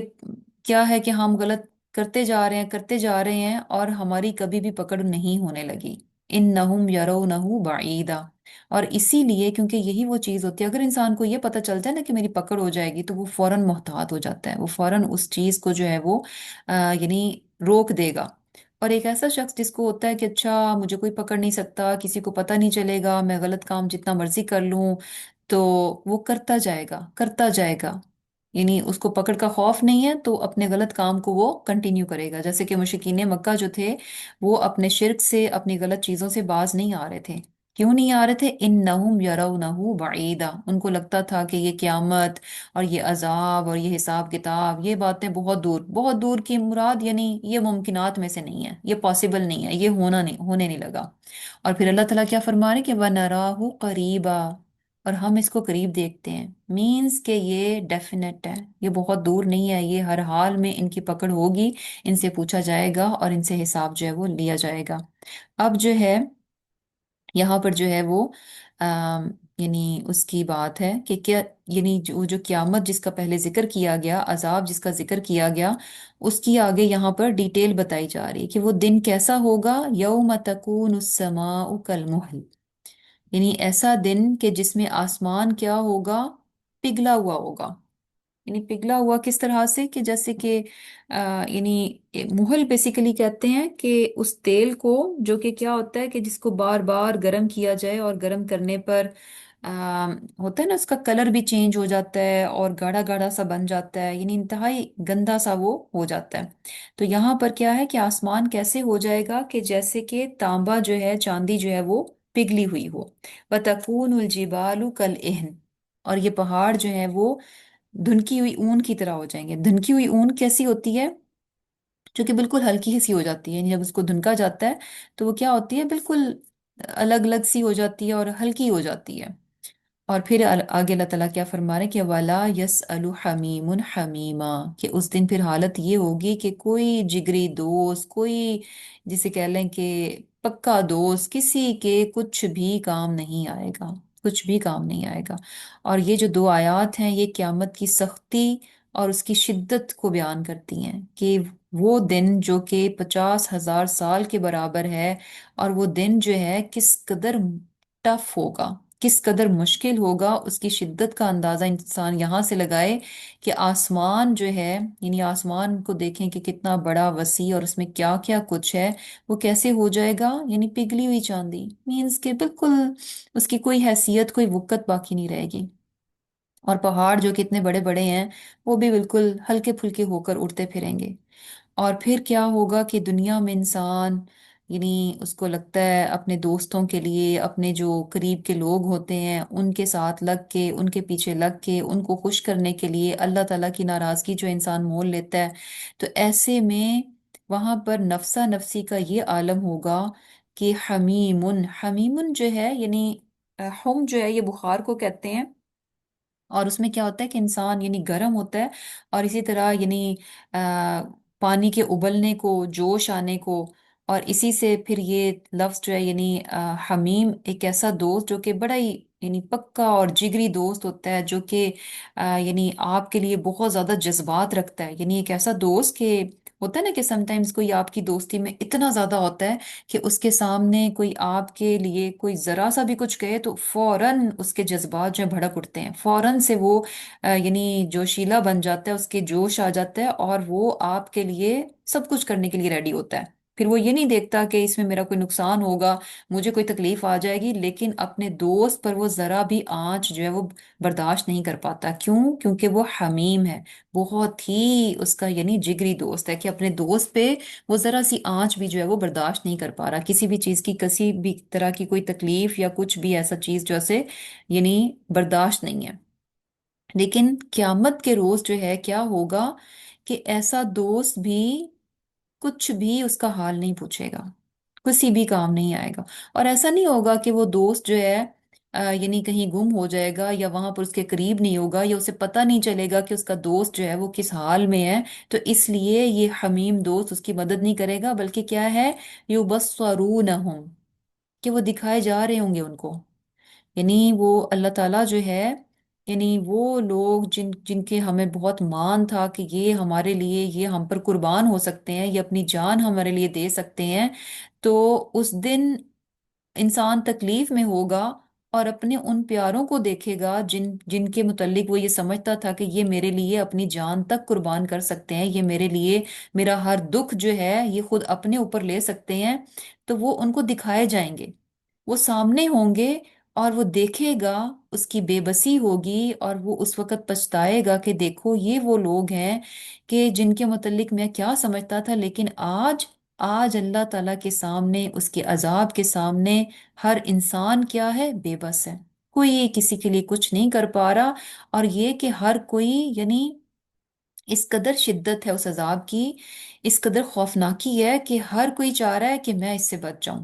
کیا ہے کہ ہم غلط کرتے جا رہے ہیں، کرتے جا رہے ہیں، اور ہماری کبھی بھی پکڑ نہیں ہونے لگی. انہم یرونہ بعیدا. اور اسی لیے کیونکہ یہی وہ چیز ہوتی ہے، اگر انسان کو یہ پتہ چل جائے نا کہ میری پکڑ ہو جائے گی، تو وہ فوراً محتاط ہو جاتا ہے، وہ فوراً اس چیز کو جو ہے وہ یعنی روک دے گا. اور ایک ایسا شخص جس کو ہوتا ہے کہ اچھا مجھے کوئی پکڑ نہیں سکتا، کسی کو پتہ نہیں چلے گا، میں غلط کام جتنا مرضی کر لوں، تو وہ کرتا جائے گا، کرتا جائے گا. یعنی اس کو پکڑ کا خوف نہیں ہے، تو اپنے غلط کام کو وہ کنٹینیو کرے گا. جیسے کہ مشرکین مکہ جو تھے، وہ اپنے شرک سے، اپنی غلط چیزوں سے باز نہیں آ رہے تھے. کیوں نہیں آ رہے تھے؟ انہم یرونہ بعیدا. ان کو لگتا تھا کہ یہ قیامت اور یہ عذاب اور یہ حساب کتاب، یہ باتیں بہت دور، بہت دور کی مراد، یعنی یہ ممکنات میں سے نہیں ہے، یہ پاسبل نہیں ہے، یہ ہونے نہیں لگا. اور پھر اللہ تعالیٰ کیا فرما رہے کہ وَنَرَاهُ قَرِيبًا، اور ہم اس کو قریب دیکھتے ہیں. مینس کہ یہ ڈیفینیٹ ہے، یہ بہت دور نہیں ہے، یہ ہر حال میں ان کی پکڑ ہوگی، ان سے پوچھا جائے گا اور ان سے حساب جو ہے وہ لیا جائے گا. اب جو ہے یہاں پر جو ہے وہ یعنی اس کی بات ہے کہ کیا، یعنی جو قیامت جس کا پہلے ذکر کیا گیا، عذاب جس کا ذکر کیا گیا، اس کی آگے یہاں پر ڈیٹیل بتائی جا رہی ہے کہ وہ دن کیسا ہوگا. یوم تکون السماء کالمہل، یعنی ایسا دن کہ جس میں آسمان کیا ہوگا؟ پگھلا ہوا ہوگا. یعنی پگھلا ہوا کس طرح سے؟ کہ جیسے کہ یعنی محل بیسیکلی کہتے ہیں کہ اس تیل کو جو کہ کیا ہوتا ہے کہ جس کو بار بار گرم کیا جائے، اور گرم کرنے پر ہوتا ہے نا، اس کا کلر بھی چینج ہو جاتا ہے اور گاڑھا گاڑھا سا بن جاتا ہے، یعنی انتہائی گندا سا وہ ہو جاتا ہے. تو یہاں پر کیا ہے کہ آسمان کیسے ہو جائے گا کہ جیسے کہ تانبا جو ہے، چاندی جو ہے وہ پگھلی ہوئی ہو. وَتَكُونُ الْجِبَالُ كَالْعِهْنِ، اور یہ پہاڑ جو ہیں وہ دھنکی ہوئی اون کی طرح ہو جائیں گے. دھنکی ہوئی اون کیسی ہوتی ہے؟ جو کہ بالکل ہلکی سی ہو جاتی ہے. یعنی جب اس کو دھنکا جاتا ہے تو وہ کیا ہوتی ہے؟ بالکل الگ الگ سی ہو جاتی ہے اور ہلکی ہو جاتی ہے. اور پھر آگے اللہ تعالیٰ کیا فرما رہے کہ وَلَا يَسْأَلُ حَمِيمٌ حَمِيمًا، کہ اس دن پھر حالت یہ ہوگی کہ کوئی جگری دوست، کوئی جسے کہہ لیں کہ پکا دوست، کسی کے کچھ بھی کام نہیں آئے گا، کچھ بھی کام نہیں آئے گا. اور یہ جو دو آیات ہیں، یہ قیامت کی سختی اور اس کی شدت کو بیان کرتی ہیں کہ وہ دن جو کہ 50,000 سال کے برابر ہے، اور وہ دن جو ہے کس قدر ٹف ہوگا، کس قدر مشکل ہوگا، اس کی شدت کا اندازہ انسان یہاں سے لگائے کہ آسمان جو ہے، یعنی آسمان کو دیکھیں کہ کتنا بڑا، وسیع، اور اس میں کیا کیا کچھ ہے، وہ کیسے ہو جائے گا؟ یعنی پگھلی ہوئی چاندی. مینس کہ بالکل اس کی کوئی حیثیت، کوئی وقت باقی نہیں رہے گی. اور پہاڑ جو کتنے بڑے بڑے ہیں، وہ بھی بالکل ہلکے پھلکے ہو کر اڑتے پھریں گے. اور پھر کیا ہوگا کہ دنیا میں انسان یعنی اس کو لگتا ہے اپنے دوستوں کے لیے، اپنے جو قریب کے لوگ ہوتے ہیں ان کے ساتھ لگ کے، ان کے پیچھے لگ کے، ان کو خوش کرنے کے لیے اللہ تعالیٰ کی ناراضگی جو انسان مول لیتا ہے. تو ایسے میں وہاں پر نفسا نفسی کا یہ عالم ہوگا کہ حمیمن، حمیمن جو ہے یعنی ہم جو ہے یہ بخار کو کہتے ہیں. اور اس میں کیا ہوتا ہے کہ انسان یعنی گرم ہوتا ہے، اور اسی طرح یعنی پانی کے ابلنے کو، جوش آنے کو، اور اسی سے پھر یہ لفظ جو ہے یعنی حمیم، ایک ایسا دوست جو کہ بڑا ہی یعنی پکا اور جگری دوست ہوتا ہے، جو کہ یعنی آپ کے لیے بہت زیادہ جذبات رکھتا ہے، یعنی ایک ایسا دوست کہ ہوتا ہے نا کہ سم ٹائمز کوئی آپ کی دوستی میں اتنا زیادہ ہوتا ہے کہ اس کے سامنے کوئی آپ کے لیے کوئی ذرا سا بھی کچھ کہے تو فوراً اس کے جذبات جو ہیں بھڑک اٹھتے ہیں، فوراً سے وہ یعنی جوشیلا بن جاتا ہے، اس کے جوش آ جاتا ہے، اور وہ آپ کے لیے سب کچھ کرنے کے لیے ریڈی ہوتا ہے۔ پھر وہ یہ نہیں دیکھتا کہ اس میں میرا کوئی نقصان ہوگا، مجھے کوئی تکلیف آ جائے گی، لیکن اپنے دوست پر وہ ذرا بھی آنچ جو ہے وہ برداشت نہیں کر پاتا۔ کیوں؟ کیونکہ وہ حمیم ہے، بہت ہی اس کا یعنی جگری دوست ہے، کہ اپنے دوست پہ وہ ذرا سی آنچ بھی جو ہے وہ برداشت نہیں کر پا رہا، کسی بھی چیز کی، کسی بھی طرح کی کوئی تکلیف یا کچھ بھی ایسا چیز جو اسے یعنی برداشت نہیں ہے۔ لیکن قیامت کے روز جو ہے کیا ہوگا کہ ایسا دوست بھی کچھ بھی اس کا حال نہیں پوچھے گا، کسی بھی کام نہیں آئے گا۔ اور ایسا نہیں ہوگا کہ وہ دوست جو ہے یعنی کہیں گم ہو جائے گا، یا وہاں پر اس کے قریب نہیں ہوگا، یا اسے پتہ نہیں چلے گا کہ اس کا دوست جو ہے وہ کس حال میں ہے، تو اس لیے یہ حمیم دوست اس کی مدد نہیں کرے گا، بلکہ کیا ہے، یبصرونہم، کہ وہ دکھائے جا رہے ہوں گے ان کو۔ یعنی وہ اللہ تعالیٰ جو ہے، یعنی وہ لوگ جن جن کے ہمیں بہت مان تھا کہ یہ ہمارے لیے، یہ ہم پر قربان ہو سکتے ہیں، یہ اپنی جان ہمارے لیے دے سکتے ہیں، تو اس دن انسان تکلیف میں ہوگا اور اپنے ان پیاروں کو دیکھے گا جن جن کے متعلق وہ یہ سمجھتا تھا کہ یہ میرے لیے اپنی جان تک قربان کر سکتے ہیں، یہ میرے لیے میرا ہر دکھ جو ہے یہ خود اپنے اوپر لے سکتے ہیں، تو وہ ان کو دکھائے جائیں گے، وہ سامنے ہوں گے، اور وہ دیکھے گا، اس کی بے بسی ہوگی، اور وہ اس وقت پچھتائے گا کہ دیکھو یہ وہ لوگ ہیں کہ جن کے متعلق میں کیا سمجھتا تھا، لیکن آج، آج اللہ تعالیٰ کے سامنے، اس کے عذاب کے سامنے ہر انسان کیا ہے، بے بس ہے، کوئی کسی کے لیے کچھ نہیں کر پا رہا۔ اور یہ کہ ہر کوئی یعنی اس قدر شدت ہے اس عذاب کی، اس قدر خوفناکی ہے کہ ہر کوئی چاہ رہا ہے کہ میں اس سے بچ جاؤں۔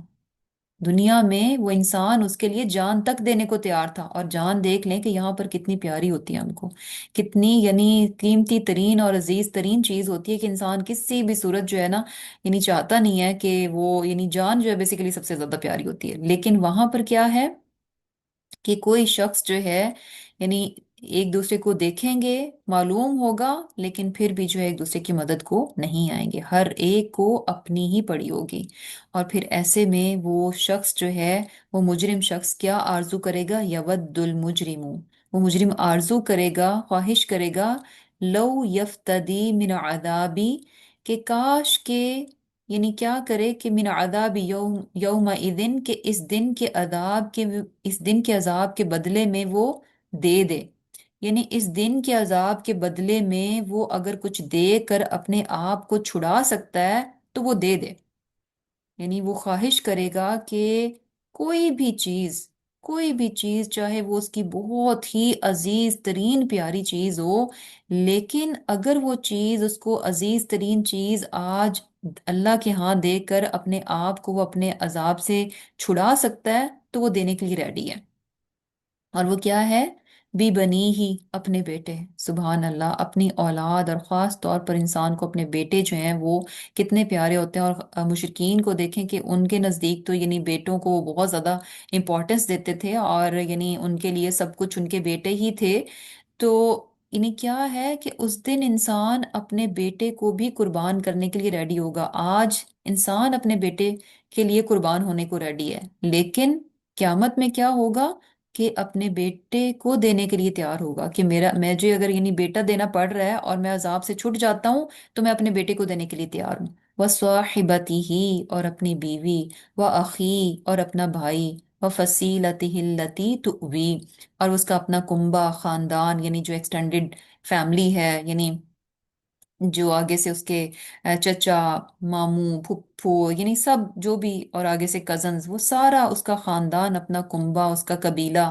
دنیا میں وہ انسان اس کے لیے جان تک دینے کو تیار تھا، اور جان دیکھ لیں کہ یہاں پر کتنی پیاری ہوتی ہے ہم کو، کتنی یعنی قیمتی ترین اور عزیز ترین چیز ہوتی ہے، کہ انسان کسی بھی صورت جو ہے نا یعنی چاہتا نہیں ہے کہ وہ یعنی جان جو ہے بیسیکلی سب سے زیادہ پیاری ہوتی ہے، لیکن وہاں پر کیا ہے کہ کوئی شخص جو ہے یعنی ایک دوسرے کو دیکھیں گے، معلوم ہوگا، لیکن پھر بھی جو ہے ایک دوسرے کی مدد کو نہیں آئیں گے، ہر ایک کو اپنی ہی پڑی ہوگی۔ اور پھر ایسے میں وہ شخص جو ہے، وہ مجرم شخص کیا آرزو کرے گا، یود المجرم، وہ مجرم آرزو کرے گا، خواہش کرے گا، لو یفتدی من عذابی، کہ کاش کہ یعنی کیا کرے کہ من عذاب یوم اذن، کہ اس دن کے عذاب کے بدلے میں وہ دے دے، یعنی اس دن کے عذاب کے بدلے میں وہ اگر کچھ دے کر اپنے آپ کو چھڑا سکتا ہے تو وہ دے دے، یعنی وہ خواہش کرے گا کہ کوئی بھی چیز، کوئی بھی چیز چاہے وہ اس کی بہت ہی عزیز ترین پیاری چیز ہو، لیکن اگر وہ چیز، اس کو عزیز ترین چیز آج اللہ کے ہاں دے کر اپنے آپ کو وہ اپنے عذاب سے چھڑا سکتا ہے تو وہ دینے کے لیے ریڈی ہے۔ اور وہ کیا ہے، بھی بنی ہی، اپنے بیٹے، سبحان اللہ، اپنی اولاد، اور خاص طور پر انسان کو اپنے بیٹے جو ہیں وہ کتنے پیارے ہوتے ہیں۔ اور مشرکین کو دیکھیں کہ ان کے نزدیک تو یعنی بیٹوں کو وہ بہت زیادہ امپورٹنس دیتے تھے، اور یعنی ان کے لیے سب کچھ ان کے بیٹے ہی تھے۔ تو یعنی کیا ہے کہ اس دن انسان اپنے بیٹے کو بھی قربان کرنے کے لیے ریڈی ہوگا، آج انسان اپنے بیٹے کے لیے قربان ہونے کو ریڈی ہے، لیکن قیامت میں کیا ہوگا کہ اپنے بیٹے کو دینے کے لیے تیار ہوگا، کہ میرا، میں جو اگر یعنی بیٹا دینا پڑ رہا ہے اور میں عذاب سے چھٹ جاتا ہوں تو میں اپنے بیٹے کو دینے کے لیے تیار ہوں۔ وَصَاحِبَتِهِ، اور اپنی بیوی، وَأَخِيهِ، اور اپنا بھائی، وَفَصِيلَتِهِ الَّتِي تُؤْوِي، اور اس کا اپنا کنبہ، خاندان، یعنی جو ایکسٹینڈڈ فیملی ہے، یعنی جو آگے سے اس کے چچا، ماموں، پھپھو، یعنی سب جو بھی، اور آگے سے کزنز، وہ سارا اس کا خاندان، اپنا کنبہ، اس کا قبیلہ،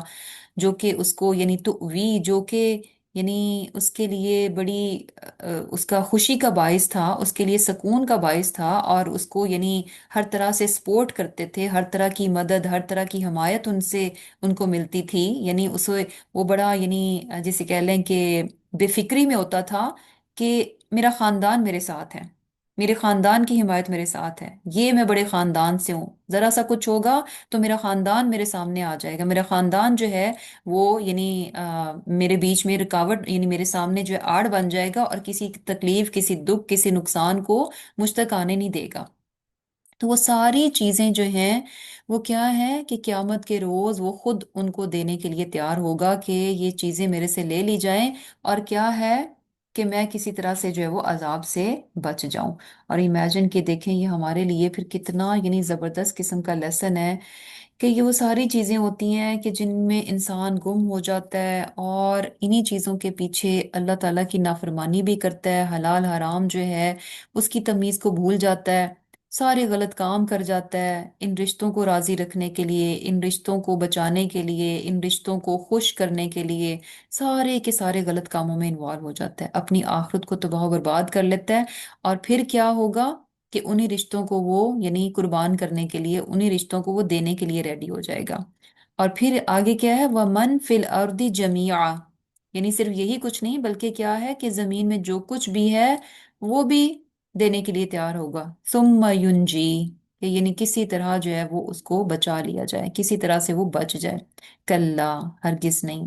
جو کہ اس کو یعنی تؤوی، جو کہ یعنی اس کے لیے بڑی اس کا خوشی کا باعث تھا، اس کے لیے سکون کا باعث تھا، اور اس کو یعنی ہر طرح سے سپورٹ کرتے تھے، ہر طرح کی مدد، ہر طرح کی حمایت ان سے ان کو ملتی تھی، یعنی اسے وہ بڑا یعنی جسے کہہ لیں کہ بے فکری میں ہوتا تھا کہ میرا خاندان میرے ساتھ ہے، میرے خاندان کی حمایت میرے ساتھ ہے، یہ میں بڑے خاندان سے ہوں، ذرا سا کچھ ہوگا تو میرا خاندان میرے سامنے آ جائے گا، میرا خاندان جو ہے وہ یعنی میرے بیچ میں رکاوٹ، یعنی میرے سامنے جو ہے آڑ بن جائے گا، اور کسی تکلیف، کسی دکھ، کسی نقصان کو مجھ تک آنے نہیں دے گا۔ تو وہ ساری چیزیں جو ہیں وہ کیا ہے کہ قیامت کے روز وہ خود ان کو دینے کے لیے تیار ہوگا کہ یہ چیزیں میرے سے لے لی جائیں، اور کیا ہے کہ میں کسی طرح سے جو ہے وہ عذاب سے بچ جاؤں۔ اور امیجن کہ دیکھیں یہ ہمارے لیے پھر کتنا یعنی زبردست قسم کا لیسن ہے کہ یہ وہ ساری چیزیں ہوتی ہیں کہ جن میں انسان گم ہو جاتا ہے، اور انہی چیزوں کے پیچھے اللہ تعالیٰ کی نافرمانی بھی کرتا ہے، حلال حرام جو ہے اس کی تمیز کو بھول جاتا ہے، سارے غلط کام کر جاتا ہے ان رشتوں کو راضی رکھنے کے لیے، ان رشتوں کو بچانے کے لیے، ان رشتوں کو خوش کرنے کے لیے، سارے کے سارے غلط کاموں میں انوالو ہو جاتا ہے، اپنی آخرت کو تباہ و برباد کر لیتا ہے، اور پھر کیا ہوگا کہ انہی رشتوں کو وہ یعنی قربان کرنے کے لیے، انہی رشتوں کو وہ دینے کے لیے ریڈی ہو جائے گا۔ اور پھر آگے کیا ہے، وَمَن فِي الْأَرْضِ جَمِيعًا، یعنی صرف یہی کچھ نہیں بلکہ کیا ہے کہ زمین میں جو کچھ بھی ہے وہ بھی دینے کے لیے تیار ہوگا، ثم ینجی، کہ یعنی کسی طرح جو ہے وہ اس کو بچا لیا جائے، کسی طرح سے وہ بچ جائے، کلا، ہرگز نہیں۔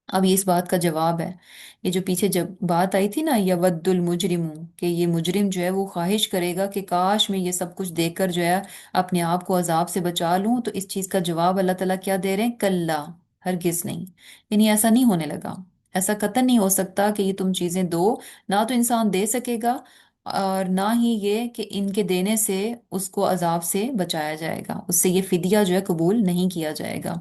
اب یہ اس بات کا جواب ہے، یہ جو پیچھے جب بات آئی تھی نا، یود المجرم، کہ یہ مجرم جو ہے وہ خواہش کرے گا کہ کاش میں یہ سب کچھ دیکھ کر جو ہے اپنے آپ کو عذاب سے بچا لوں، تو اس چیز کا جواب اللہ تعالیٰ کیا دے رہے ہیں، کلا، ہرگز نہیں، یعنی ایسا نہیں ہونے لگا، ایسا قطعا نہیں ہو سکتا کہ یہ تم چیزیں دو، نہ تو انسان دے سکے گا، اور نہ ہی یہ کہ ان کے دینے سے اس کو عذاب سے بچایا جائے گا، اس سے یہ فدیہ جو ہے قبول نہیں کیا جائے گا۔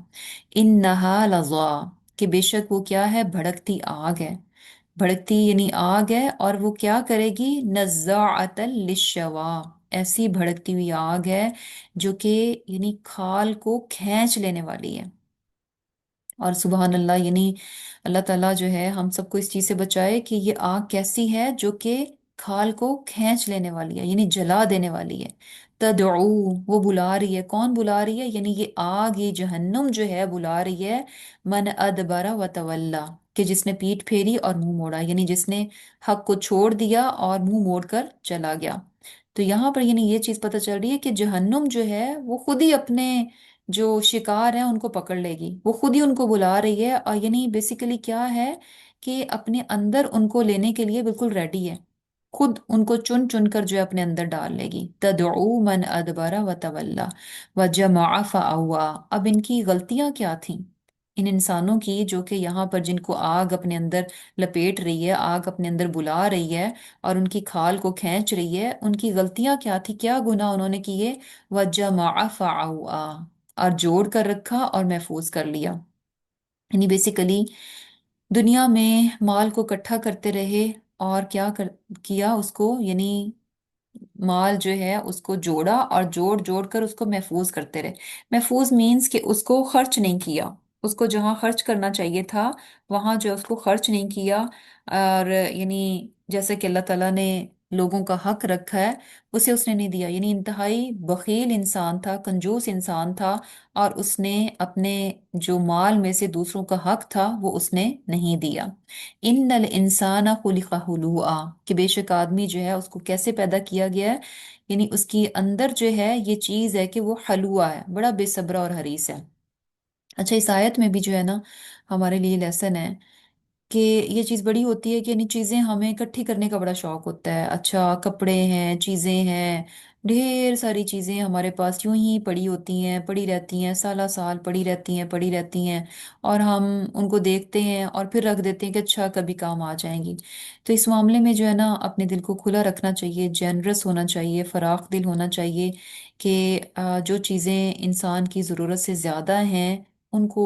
انہا لظا، کہ بے شک وہ کیا ہے، بھڑکتی آگ ہے، بھڑکتی یعنی آگ ہے، اور وہ کیا کرے گی، نزاعۃ للشوا، ایسی بھڑکتی ہوئی آگ ہے جو کہ یعنی کھال کو کھینچ لینے والی ہے۔ اور سبحان اللہ، یعنی اللہ تعالیٰ جو ہے ہم سب کو اس چیز سے بچائے کہ یہ آگ کیسی ہے جو کہ کھال کو کھینچ لینے والی ہے، یعنی جلا دینے والی ہے۔ تدعو، وہ بلا رہی ہے، کون بلا رہی ہے، یعنی یہ آگ، یہ جہنم جو ہے بلا رہی ہے، من ادبر و تولا، کہ جس نے پیٹ پھیری اور منہ موڑا، یعنی جس نے حق کو چھوڑ دیا اور منہ موڑ کر چلا گیا۔ تو یہاں پر یعنی یہ چیز پتہ چل رہی ہے کہ جہنم جو ہے وہ خود ہی اپنے جو شکار ہیں ان کو پکڑ لے گی، وہ خود ہی ان کو بلا رہی ہے، اور یعنی بیسیکلی کیا ہے کہ اپنے اندر ان کو لینے کے لیے بالکل ریڈی ہے، خود ان کو چن چن کر جو ہے اپنے اندر ڈال لے گی۔ تدعو من ادبر و تولا وجمع فاوعى، اب ان کی غلطیاں کیا تھیں، ان انسانوں کی جو کہ یہاں پر جن کو آگ اپنے اندر لپیٹ رہی ہے، آگ اپنے اندر بلا رہی ہے اور ان کی کھال کو کھینچ رہی ہے، ان کی غلطیاں کیا تھی، کیا گناہ انہوں نے کیے، وجمع فاوعى، اور جوڑ کر رکھا اور محفوظ کر لیا، یعنی بیسیکلی دنیا میں مال کو اکٹھا کرتے رہے، اور کیا اس کو یعنی مال جو ہے اس کو جوڑا، اور جوڑ جوڑ کر اس کو محفوظ کرتے رہے۔ محفوظ مینز کہ اس کو خرچ نہیں کیا، اس کو جہاں خرچ کرنا چاہیے تھا وہاں جو اس کو خرچ نہیں کیا، اور یعنی جیسے کہ اللہ تعالیٰ نے لوگوں کا حق رکھا ہے اسے اس نے نہیں دیا، یعنی انتہائی بخیل انسان تھا، کنجوس انسان تھا، اور اس نے اپنے جو مال میں سے دوسروں کا حق تھا وہ اس نے نہیں دیا۔ ان الانسان خلق ہلوعا، کہ بے شک آدمی جو ہے اس کو کیسے پیدا کیا گیا ہے، یعنی اس کی اندر جو ہے یہ چیز ہے کہ وہ حلوہ ہے، بڑا بے صبرا اور حریص ہے۔ اچھا، اس آیت میں بھی جو ہے نا ہمارے لیے لیسن ہے کہ یہ چیز بڑی ہوتی ہے کہ یعنی چیزیں ہمیں اکٹھی کرنے کا بڑا شوق ہوتا ہے، اچھا کپڑے ہیں، چیزیں ہیں، ڈھیر ساری چیزیں ہمارے پاس یوں ہی پڑی ہوتی ہیں، پڑی رہتی ہیں، سالہ سال پڑی رہتی ہیں، پڑی رہتی ہیں، اور ہم ان کو دیکھتے ہیں اور پھر رکھ دیتے ہیں کہ اچھا کبھی کام آ جائیں گی۔ تو اس معاملے میں جو ہے نا اپنے دل کو کھلا رکھنا چاہیے، جنرس ہونا چاہیے، فراخ دل ہونا چاہیے، کہ جو چیزیں انسان کی ضرورت سے زیادہ ہیں ان کو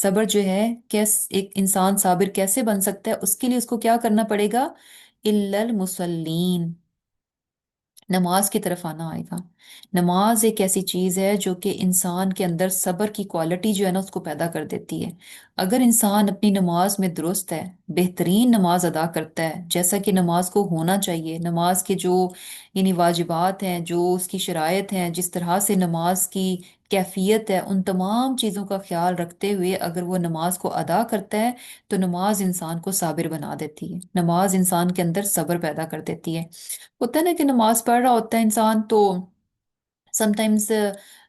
صبر جو ہے، ایک انسان صابر کیسے بن سکتا ہے؟ اس کے لیے اس کو کیا کرنا پڑے گا؟ الا المصلین، نماز کی طرف آنا آئے گا۔ نماز ایک ایسی چیز ہے جو کہ انسان کے اندر صبر کی کوالٹی جو ہے نا اس کو پیدا کر دیتی ہے۔ اگر انسان اپنی نماز میں درست ہے، بہترین نماز ادا کرتا ہے جیسا کہ نماز کو ہونا چاہیے، نماز کے جو یعنی واجبات ہیں، جو اس کی شرائط ہیں، جس طرح سے نماز کی کیفیت ہے، ان تمام چیزوں کا خیال رکھتے ہوئے اگر وہ نماز کو ادا کرتا ہے تو نماز انسان کو صابر بنا دیتی ہے، نماز انسان کے اندر صبر پیدا کر دیتی ہے۔ ہوتا ہے نا کہ نماز پڑھ رہا ہوتا ہے انسان تو سم ٹائمز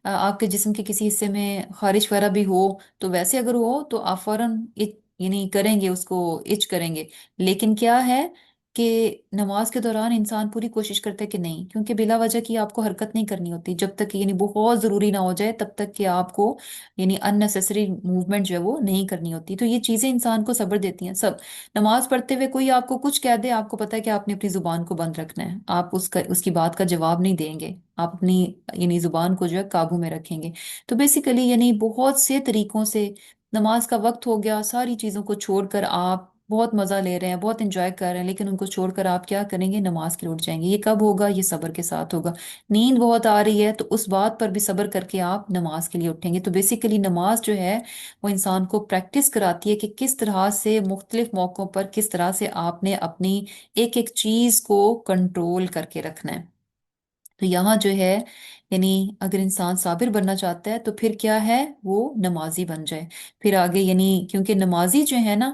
آپ کے جسم کے کسی حصے میں خارش وغیرہ بھی ہو، تو ویسے اگر ہو تو آپ فوراً یعنی کریں گے، اس کو اچ کریں گے۔ لیکن کیا ہے کہ نماز کے دوران انسان پوری کوشش کرتا ہے کہ نہیں، کیونکہ بلا وجہ کی آپ کو حرکت نہیں کرنی ہوتی جب تک کہ یعنی بہت ضروری نہ ہو جائے، تب تک کہ آپ کو یعنی ان نیسیسری موومنٹ جو ہے وہ نہیں کرنی ہوتی۔ تو یہ چیزیں انسان کو صبر دیتی ہیں سب۔ نماز پڑھتے ہوئے کوئی آپ کو کچھ کہہ دے، آپ کو پتا ہے کہ آپ نے اپنی زبان کو بند رکھنا ہے، آپ اس کی بات کا جواب نہیں دیں گے، آپ اپنی یعنی زبان کو جو ہے قابو میں رکھیں گے۔ تو بیسیکلی یعنی بہت سے طریقوں سے نماز کا وقت ہو گیا، ساری چیزوں کو چھوڑ کر آپ بہت مزہ لے رہے ہیں، بہت انجوائے کر رہے ہیں، لیکن ان کو چھوڑ کر آپ کیا کریں گے؟ نماز کے لیے اٹھ جائیں گے۔ یہ کب ہوگا؟ یہ صبر کے ساتھ ہوگا۔ نیند بہت آ رہی ہے تو اس بات پر بھی صبر کر کے آپ نماز کے لیے اٹھیں گے۔ تو بیسیکلی نماز جو ہے وہ انسان کو پریکٹس کراتی ہے کہ کس طرح سے مختلف موقعوں پر کس طرح سے آپ نے اپنی ایک ایک چیز کو کنٹرول کر کے رکھنا ہے۔ تو یہاں جو ہے یعنی اگر انسان صابر بننا چاہتا ہے تو پھر کیا ہے؟ وہ نمازی بن جائے۔ پھر آگے یعنی کیونکہ نمازی جو ہے نا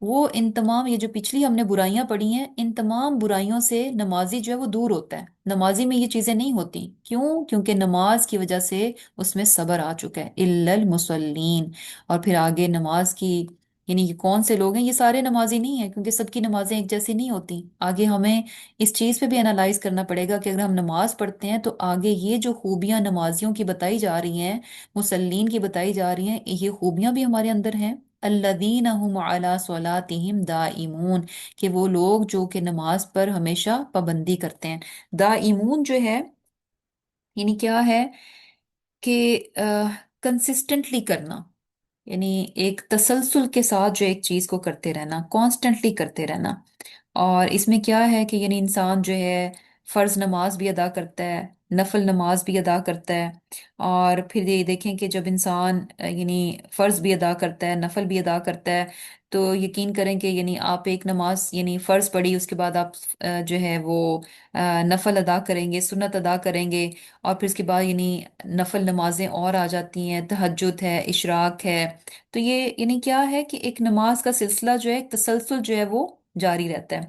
وہ ان تمام یہ جو پچھلی ہم نے برائیاں پڑھی ہیں، ان تمام برائیوں سے نمازی جو ہے وہ دور ہوتا ہے۔ نمازی میں یہ چیزیں نہیں ہوتی، کیوں؟ کیونکہ نماز کی وجہ سے اس میں صبر آ چکا ہے، الا المصلین۔ اور پھر آگے نماز کی یعنی یہ کون سے لوگ ہیں؟ یہ سارے نمازی نہیں ہیں، کیونکہ سب کی نمازیں ایک جیسی نہیں ہوتی۔ آگے ہمیں اس چیز پہ بھی انالائز کرنا پڑے گا کہ اگر ہم نماز پڑھتے ہیں تو آگے یہ جو خوبیاں نمازیوں کی بتائی جا رہی ہیں، مسلین کی بتائی جا رہی ہیں، یہ خوبیاں بھی ہمارے اندر ہیں۔ الذین هم علی صلاتہم دائمون، کہ وہ لوگ جو کہ نماز پر ہمیشہ پابندی کرتے ہیں۔ دائمون جو ہے یعنی کیا ہے کہ کنسسٹنٹلی کرنا، یعنی ایک تسلسل کے ساتھ جو ایک چیز کو کرتے رہنا، کانسٹنٹلی کرتے رہنا۔ اور اس میں کیا ہے کہ یعنی انسان جو ہے فرض نماز بھی ادا کرتا ہے، نفل نماز بھی ادا کرتا ہے۔ اور پھر یہ دیکھیں کہ جب انسان یعنی فرض بھی ادا کرتا ہے، نفل بھی ادا کرتا ہے، تو یقین کریں کہ یعنی آپ ایک نماز یعنی فرض پڑھی، اس کے بعد آپ جو ہے وہ نفل ادا کریں گے، سنت ادا کریں گے، اور پھر اس کے بعد یعنی نفل نمازیں اور آ جاتی ہیں، تہجد ہے، اشراق ہے۔ تو یہ یعنی کیا ہے کہ ایک نماز کا سلسلہ جو ہے، ایک تسلسل جو ہے وہ جاری رہتا ہے۔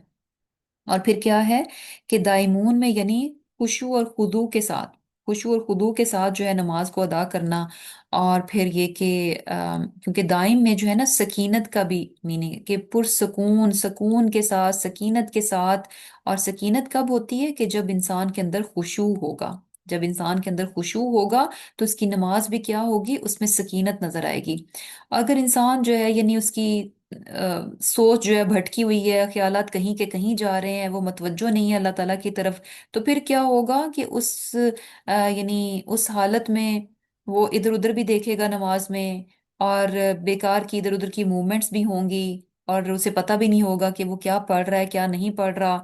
اور پھر کیا ہے کہ دائمون میں یعنی خشوع اور خضوع کے ساتھ، خشوع اور خضوع کے ساتھ جو ہے نماز کو ادا کرنا۔ اور پھر یہ کہ کیونکہ دائم میں جو ہے نا سکینت کا بھی میننگ ہے کہ پرسکون، سکون کے ساتھ، سکینت کے ساتھ۔ اور سکینت کب ہوتی ہے؟ کہ جب انسان کے اندر خشوع ہوگا، جب انسان کے اندر خشوع ہوگا تو اس کی نماز بھی کیا ہوگی؟ اس میں سکینت نظر آئے گی۔ اگر انسان جو ہے یعنی اس کی سوچ جو ہے بھٹکی ہوئی ہے، خیالات کہیں کے کہیں جا رہے ہیں، وہ متوجہ نہیں ہے اللہ تعالیٰ کی طرف، تو پھر کیا ہوگا کہ یعنی اس حالت میں وہ ادھر ادھر بھی دیکھے گا نماز میں، اور بیکار کی ادھر ادھر کی موومنٹس بھی ہوں گی، اور اسے پتہ بھی نہیں ہوگا کہ وہ کیا پڑھ رہا ہے کیا نہیں پڑھ رہا۔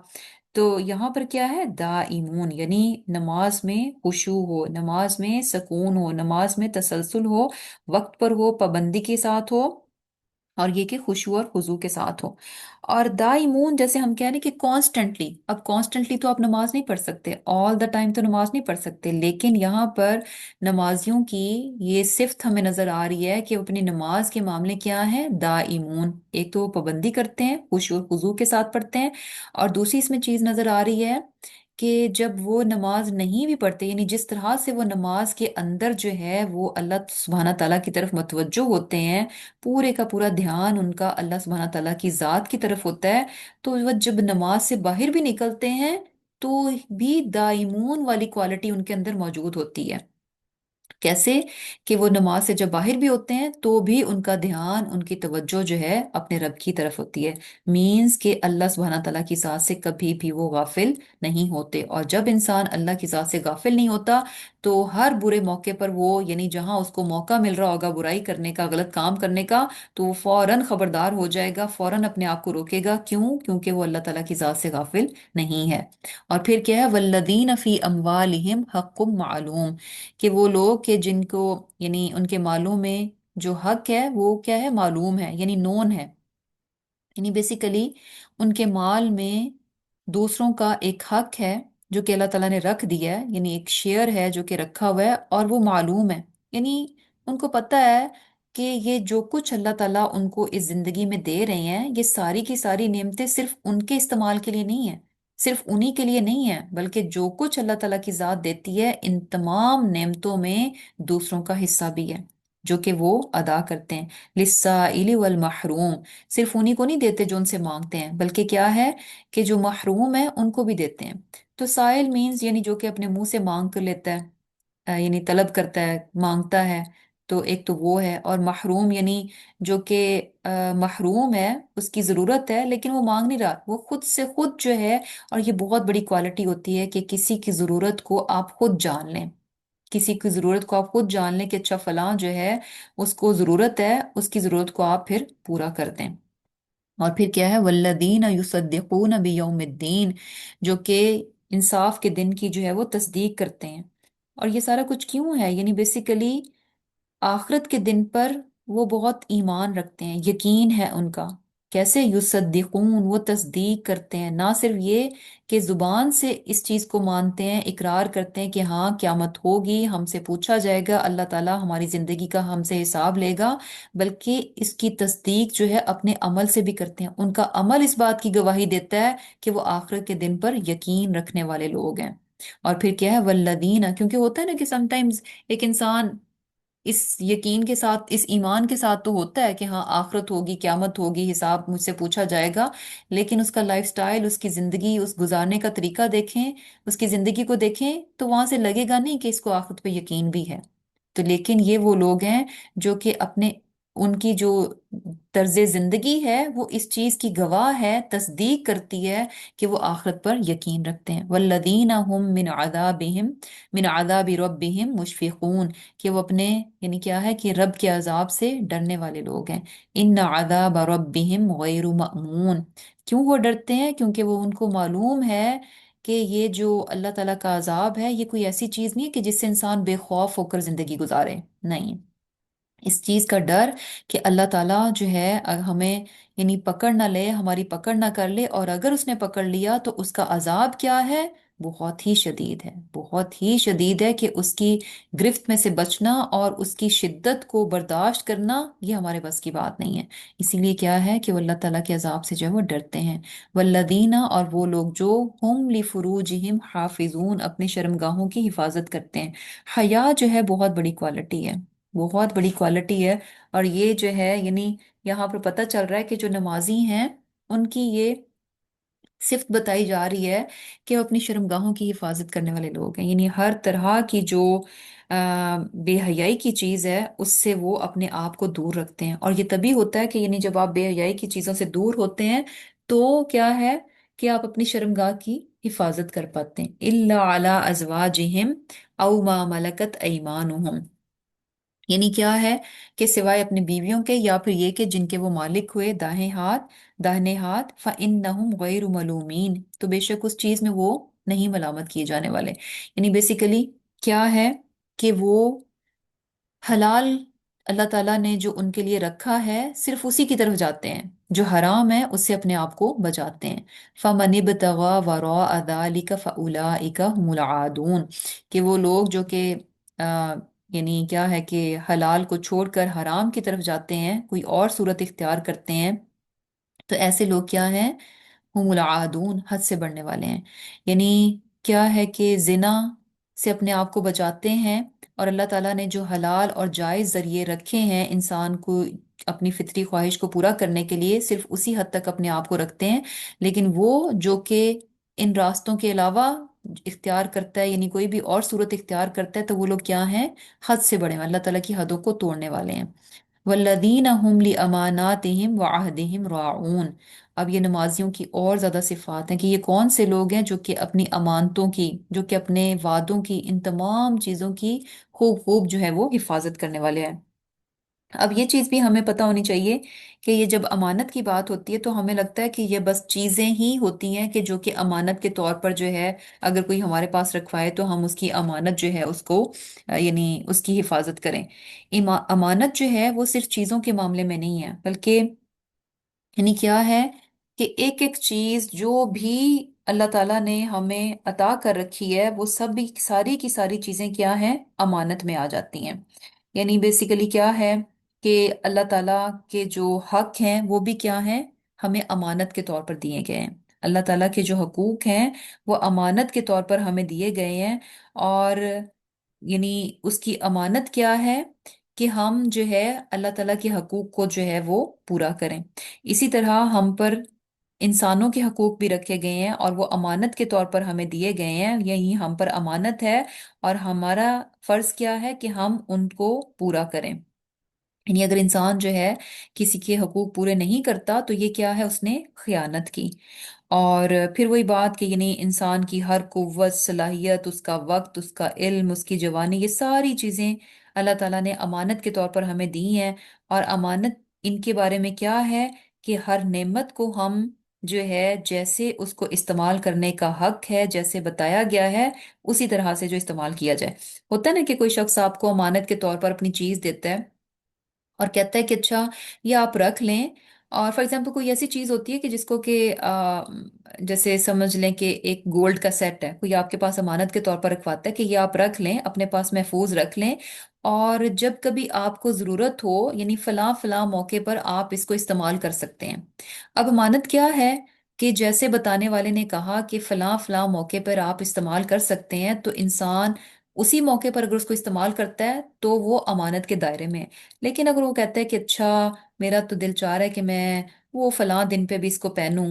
تو یہاں پر کیا ہے؟ دائمون، یعنی نماز میں خشوع ہو، نماز میں سکون ہو، نماز میں تسلسل ہو، وقت پر ہو، پابندی کے ساتھ ہو، اور یہ کہ خشوع اور خضوع کے ساتھ ہو۔ اور دائمون جیسے ہم کہہ رہے ہیں کہ کانسٹنٹلی، اب کانسٹنٹلی تو آپ نماز نہیں پڑھ سکتے، آل دا ٹائم تو نماز نہیں پڑھ سکتے، لیکن یہاں پر نمازیوں کی یہ صفت ہمیں نظر آ رہی ہے کہ وہ اپنی نماز کے معاملے کیا ہے؟ دائمون، ایک تو وہ پابندی کرتے ہیں، خشوع اور خضوع کے ساتھ پڑھتے ہیں، اور دوسری اس میں چیز نظر آ رہی ہے کہ جب وہ نماز نہیں بھی پڑھتے، یعنی جس طرح سے وہ نماز کے اندر جو ہے وہ اللہ سبحانہ تعالیٰ کی طرف متوجہ ہوتے ہیں، پورے کا پورا دھیان ان کا اللہ سبحانہ تعالیٰ کی ذات کی طرف ہوتا ہے، تو وہ جب نماز سے باہر بھی نکلتے ہیں تو بھی دائمون والی کوالٹی ان کے اندر موجود ہوتی ہے۔ کیسے؟ کہ وہ نماز سے جب باہر بھی ہوتے ہیں تو بھی ان کا دھیان، ان کی توجہ جو ہے اپنے رب کی طرف ہوتی ہے، مینز کہ اللہ سبحانہ تعالیٰ کی ذات سے کبھی بھی وہ غافل نہیں ہوتے۔ اور جب انسان اللہ کی ذات سے غافل نہیں ہوتا تو ہر برے موقع پر وہ، یعنی جہاں اس کو موقع مل رہا ہوگا برائی کرنے کا، غلط کام کرنے کا، تو وہ فوراً خبردار ہو جائے گا، فوراً اپنے آپ کو روکے گا۔ کیوں؟ کیونکہ وہ اللہ تعالیٰ کی ذات سے غافل نہیں ہے۔ اور پھر کیا ہے؟ والذین فی اموالہم حق معلوم، کہ وہ لوگ کہ جن کو، یعنی ان کے مالوں میں جو حق ہے وہ کیا ہے؟ معلوم ہے، یعنی نون ہے۔ یعنی بیسیکلی ان کے مال میں دوسروں کا ایک حق ہے جو کہ اللہ تعالیٰ نے رکھ دیا ہے، یعنی ایک شیئر ہے جو کہ رکھا ہوا ہے اور وہ معلوم ہے۔ یعنی ان کو پتہ ہے کہ یہ جو کچھ اللہ تعالیٰ ان کو اس زندگی میں دے رہے ہیں، یہ ساری کی ساری نعمتیں صرف ان کے استعمال کے لیے نہیں ہیں، صرف انہی کے لیے نہیں ہے، بلکہ جو کچھ اللہ تعالیٰ کی ذات دیتی ہے ان تمام نعمتوں میں دوسروں کا حصہ بھی ہے جو کہ وہ ادا کرتے ہیں۔ للسائل والمحروم، صرف انہی کو نہیں دیتے جو ان سے مانگتے ہیں، بلکہ کیا ہے کہ جو محروم ہے ان کو بھی دیتے ہیں۔ تو سائل مینز یعنی جو کہ اپنے منہ سے مانگ کر لیتا ہے، یعنی طلب کرتا ہے، مانگتا ہے، تو ایک تو وہ ہے۔ اور محروم یعنی جو کہ محروم ہے، اس کی ضرورت ہے لیکن وہ مانگ نہیں رہا، وہ خود سے خود جو ہے۔ اور یہ بہت بڑی کوالٹی ہوتی ہے کہ کسی کی ضرورت کو آپ خود جان لیں، کسی کی ضرورت کو آپ خود جان لیں کہ اچھا فلاں جو ہے اس کو ضرورت ہے، اس کی ضرورت کو آپ پھر پورا کر دیں۔ اور پھر کیا ہے؟ والذین یصدقون بیوم الدین، جو کہ انصاف کے دن کی جو ہے وہ تصدیق کرتے ہیں۔ اور یہ سارا کچھ کیوں ہے؟ یعنی بیسیکلی آخرت کے دن پر وہ بہت ایمان رکھتے ہیں، یقین ہے ان کا۔ کیسے؟ یصدقون، وہ تصدیق کرتے ہیں، نہ صرف یہ کہ زبان سے اس چیز کو مانتے ہیں، اقرار کرتے ہیں کہ ہاں قیامت ہوگی، ہم سے پوچھا جائے گا، اللہ تعالیٰ ہماری زندگی کا ہم سے حساب لے گا، بلکہ اس کی تصدیق جو ہے اپنے عمل سے بھی کرتے ہیں۔ ان کا عمل اس بات کی گواہی دیتا ہے کہ وہ آخرت کے دن پر یقین رکھنے والے لوگ ہیں۔ اور پھر کیا ہے؟ والذین، کیونکہ ہوتا ہے نا کہ سم ٹائمز ایک انسان اس یقین کے ساتھ، اس ایمان کے ساتھ تو ہوتا ہے کہ ہاں آخرت ہوگی، قیامت ہوگی، حساب مجھ سے پوچھا جائے گا، لیکن اس کا لائف سٹائل، اس کی زندگی، اس گزارنے کا طریقہ دیکھیں، اس کی زندگی کو دیکھیں تو وہاں سے لگے گا نہیں کہ اس کو آخرت پہ یقین بھی ہے۔ تو لیکن یہ وہ لوگ ہیں جو کہ اپنے، ان کی جو طرز زندگی ہے وہ اس چیز کی گواہ ہے، تصدیق کرتی ہے کہ وہ آخرت پر یقین رکھتے ہیں۔ والذین هم من عذاب ربهم مشفقون، کہ وہ اپنے، یعنی کیا ہے کہ رب کے عذاب سے ڈرنے والے لوگ ہیں۔ ان عذاب ربهم غیر مأمون، کیوں وہ ڈرتے ہیں؟ کیونکہ وہ ان کو معلوم ہے کہ یہ جو اللہ تعالیٰ کا عذاب ہے یہ کوئی ایسی چیز نہیں ہے کہ جس سے انسان بے خوف ہو کر زندگی گزارے، نہیں۔ اس چیز کا ڈر کہ اللہ تعالیٰ جو ہے ہمیں، یعنی پکڑ نہ لے، ہماری پکڑ نہ کر لے، اور اگر اس نے پکڑ لیا تو اس کا عذاب کیا ہے؟ بہت ہی شدید ہے، بہت ہی شدید ہے، کہ اس کی گرفت میں سے بچنا اور اس کی شدت کو برداشت کرنا یہ ہمارے بس کی بات نہیں ہے۔ اسی لیے کیا ہے کہ وہ اللہ تعالیٰ کے عذاب سے جو ہے وہ ڈرتے ہیں۔ والذین، اور وہ لوگ جو ہم لفروجہم حافظون، اپنے شرمگاہوں کی حفاظت کرتے ہیں۔ حیا جو ہے بہت بڑی کوالٹی ہے، بہت بڑی کوالٹی ہے۔ اور یہ جو ہے، یعنی یہاں پر پتہ چل رہا ہے کہ جو نمازی ہیں ان کی یہ صفت بتائی جا رہی ہے کہ وہ اپنی شرمگاہوں کی حفاظت کرنے والے لوگ ہیں، یعنی ہر طرح کی جو بے حیائی کی چیز ہے اس سے وہ اپنے آپ کو دور رکھتے ہیں۔ اور یہ تبھی ہوتا ہے کہ یعنی جب آپ بے حیائی کی چیزوں سے دور ہوتے ہیں تو کیا ہے کہ آپ اپنی شرمگاہ کی حفاظت کر پاتے ہیں۔ الا علی ازواجہم او ما ملکت ایمانہم، یعنی کیا ہے کہ سوائے اپنی بیویوں کے یا پھر یہ کہ جن کے وہ مالک ہوئے داہنے ہاتھ، فَإِنَّهُمْ غَيْرُ مَلُومِينَ، تو بے شک اس چیز میں وہ نہیں ملامت کیے جانے والے۔ یعنی بیسیکلی کیا ہے کہ وہ حلال اللہ تعالیٰ نے جو ان کے لیے رکھا ہے صرف اسی کی طرف جاتے ہیں، جو حرام ہے اس سے اپنے آپ کو بچاتے ہیں۔ فَمَنِ ابْتَغَىٰ وَرَاءَ ذَلِكَ فَأُولَٰئِكَ هُمُ الْعَادُونَ، کہ وہ لوگ جو کہ یعنی کیا ہے کہ حلال کو چھوڑ کر حرام کی طرف جاتے ہیں، کوئی اور صورت اختیار کرتے ہیں، تو ایسے لوگ کیا ہیں؟ ہم العادون، حد سے بڑھنے والے ہیں۔ یعنی کیا ہے کہ زنا سے اپنے آپ کو بچاتے ہیں، اور اللہ تعالیٰ نے جو حلال اور جائز ذریعے رکھے ہیں انسان کو اپنی فطری خواہش کو پورا کرنے کے لیے، صرف اسی حد تک اپنے آپ کو رکھتے ہیں۔ لیکن وہ جو کہ ان راستوں کے علاوہ اختیار کرتا ہے یعنی کوئی بھی اور صورت اختیار کرتا ہے تو وہ لوگ کیا ہیں؟ حد سے بڑے ہیں، اللہ تعالیٰ کی حدوں کو توڑنے والے ہیں۔ والذین هم لأماناتهم وعہدہم راعون۔ اب یہ نمازیوں کی اور زیادہ صفات ہیں کہ یہ کون سے لوگ ہیں جو کہ اپنی امانتوں کی، جو کہ اپنے وعدوں کی، ان تمام چیزوں کی خوب خوب جو ہے وہ حفاظت کرنے والے ہیں۔ اب یہ چیز بھی ہمیں پتہ ہونی چاہیے کہ یہ جب امانت کی بات ہوتی ہے تو ہمیں لگتا ہے کہ یہ بس چیزیں ہی ہوتی ہیں کہ جو کہ امانت کے طور پر جو ہے اگر کوئی ہمارے پاس رکھوائے تو ہم اس کی امانت جو ہے اس کو یعنی اس کی حفاظت کریں۔ امانت جو ہے وہ صرف چیزوں کے معاملے میں نہیں ہے، بلکہ یعنی کیا ہے کہ ایک ایک چیز جو بھی اللہ تعالیٰ نے ہمیں عطا کر رکھی ہے وہ سب بھی ساری کی ساری چیزیں کیا ہیں؟ امانت میں آ جاتی ہیں۔ یعنی بیسیکلی کیا ہے کہ اللہ تعالیٰ کے جو حق ہیں وہ بھی کیا ہیں؟ ہمیں امانت کے طور پر دیے گئے ہیں۔ اللہ تعالیٰ کے جو حقوق ہیں وہ امانت کے طور پر ہمیں دیے گئے ہیں، اور یعنی اس کی امانت کیا ہے کہ ہم جو ہے اللہ تعالیٰ کے حقوق کو جو ہے وہ پورا کریں۔ اسی طرح ہم پر انسانوں کے حقوق بھی رکھے گئے ہیں اور وہ امانت کے طور پر ہمیں دیے گئے ہیں، یہی ہم پر امانت ہے، اور ہمارا فرض کیا ہے کہ ہم ان کو پورا کریں۔ یعنی اگر انسان جو ہے کسی کے حقوق پورے نہیں کرتا تو یہ کیا ہے؟ اس نے خیانت کی۔ اور پھر وہی بات کہ یعنی انسان کی ہر قوت، صلاحیت، اس کا وقت، اس کا علم، اس کی جوانی، یہ ساری چیزیں اللہ تعالیٰ نے امانت کے طور پر ہمیں دی ہیں۔ اور امانت ان کے بارے میں کیا ہے کہ ہر نعمت کو ہم جو ہے جیسے اس کو استعمال کرنے کا حق ہے، جیسے بتایا گیا ہے اسی طرح سے جو استعمال کیا جائے۔ ہوتا ہے نا کہ کوئی شخص آپ کو امانت کے طور پر اپنی چیز دیتا ہے اور کہتا ہے کہ اچھا یہ آپ رکھ لیں، اور فار ایگزامپل کوئی ایسی چیز ہوتی ہے کہ جس کو کہ جیسے سمجھ لیں کہ ایک گولڈ کا سیٹ ہے، کوئی آپ کے پاس امانت کے طور پر رکھواتا ہے کہ یہ آپ رکھ لیں، اپنے پاس محفوظ رکھ لیں، اور جب کبھی آپ کو ضرورت ہو یعنی فلاں فلاں موقع پر آپ اس کو استعمال کر سکتے ہیں۔ اب امانت کیا ہے کہ جیسے بتانے والے نے کہا کہ فلاں فلاں موقع پر آپ استعمال کر سکتے ہیں، تو انسان اسی موقع پر اگر اس کو استعمال کرتا ہے تو وہ امانت کے دائرے میں ہے۔ لیکن اگر وہ کہتا ہے کہ اچھا میرا تو دل چاہ رہا ہے کہ میں وہ فلاں دن پہ بھی اس کو پہنوں،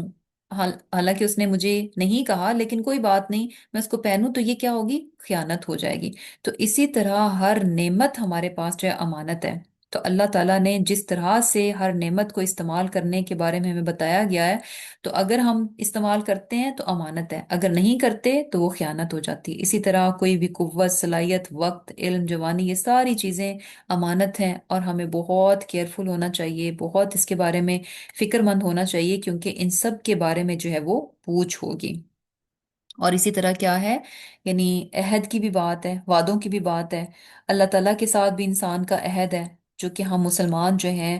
حالانکہ اس نے مجھے نہیں کہا لیکن کوئی بات نہیں میں اس کو پہنوں، تو یہ کیا ہوگی؟ خیانت ہو جائے گی۔ تو اسی طرح ہر نعمت ہمارے پاس جو ہے امانت ہے۔ تو اللہ تعالیٰ نے جس طرح سے ہر نعمت کو استعمال کرنے کے بارے میں ہمیں بتایا گیا ہے، تو اگر ہم استعمال کرتے ہیں تو امانت ہے، اگر نہیں کرتے تو وہ خیانت ہو جاتی ہے۔ اسی طرح کوئی بھی قوت، صلاحیت، وقت، علم، جوانی، یہ ساری چیزیں امانت ہیں، اور ہمیں بہت کیئرفل ہونا چاہیے، بہت اس کے بارے میں فکر مند ہونا چاہیے، کیونکہ ان سب کے بارے میں جو ہے وہ پوچھ ہوگی۔ اور اسی طرح کیا ہے یعنی عہد کی بھی بات ہے، وعدوں کی بھی بات ہے۔ اللہ تعالیٰ کے ساتھ بھی انسان کا عہد ہے، جو کہ ہم مسلمان جو ہیں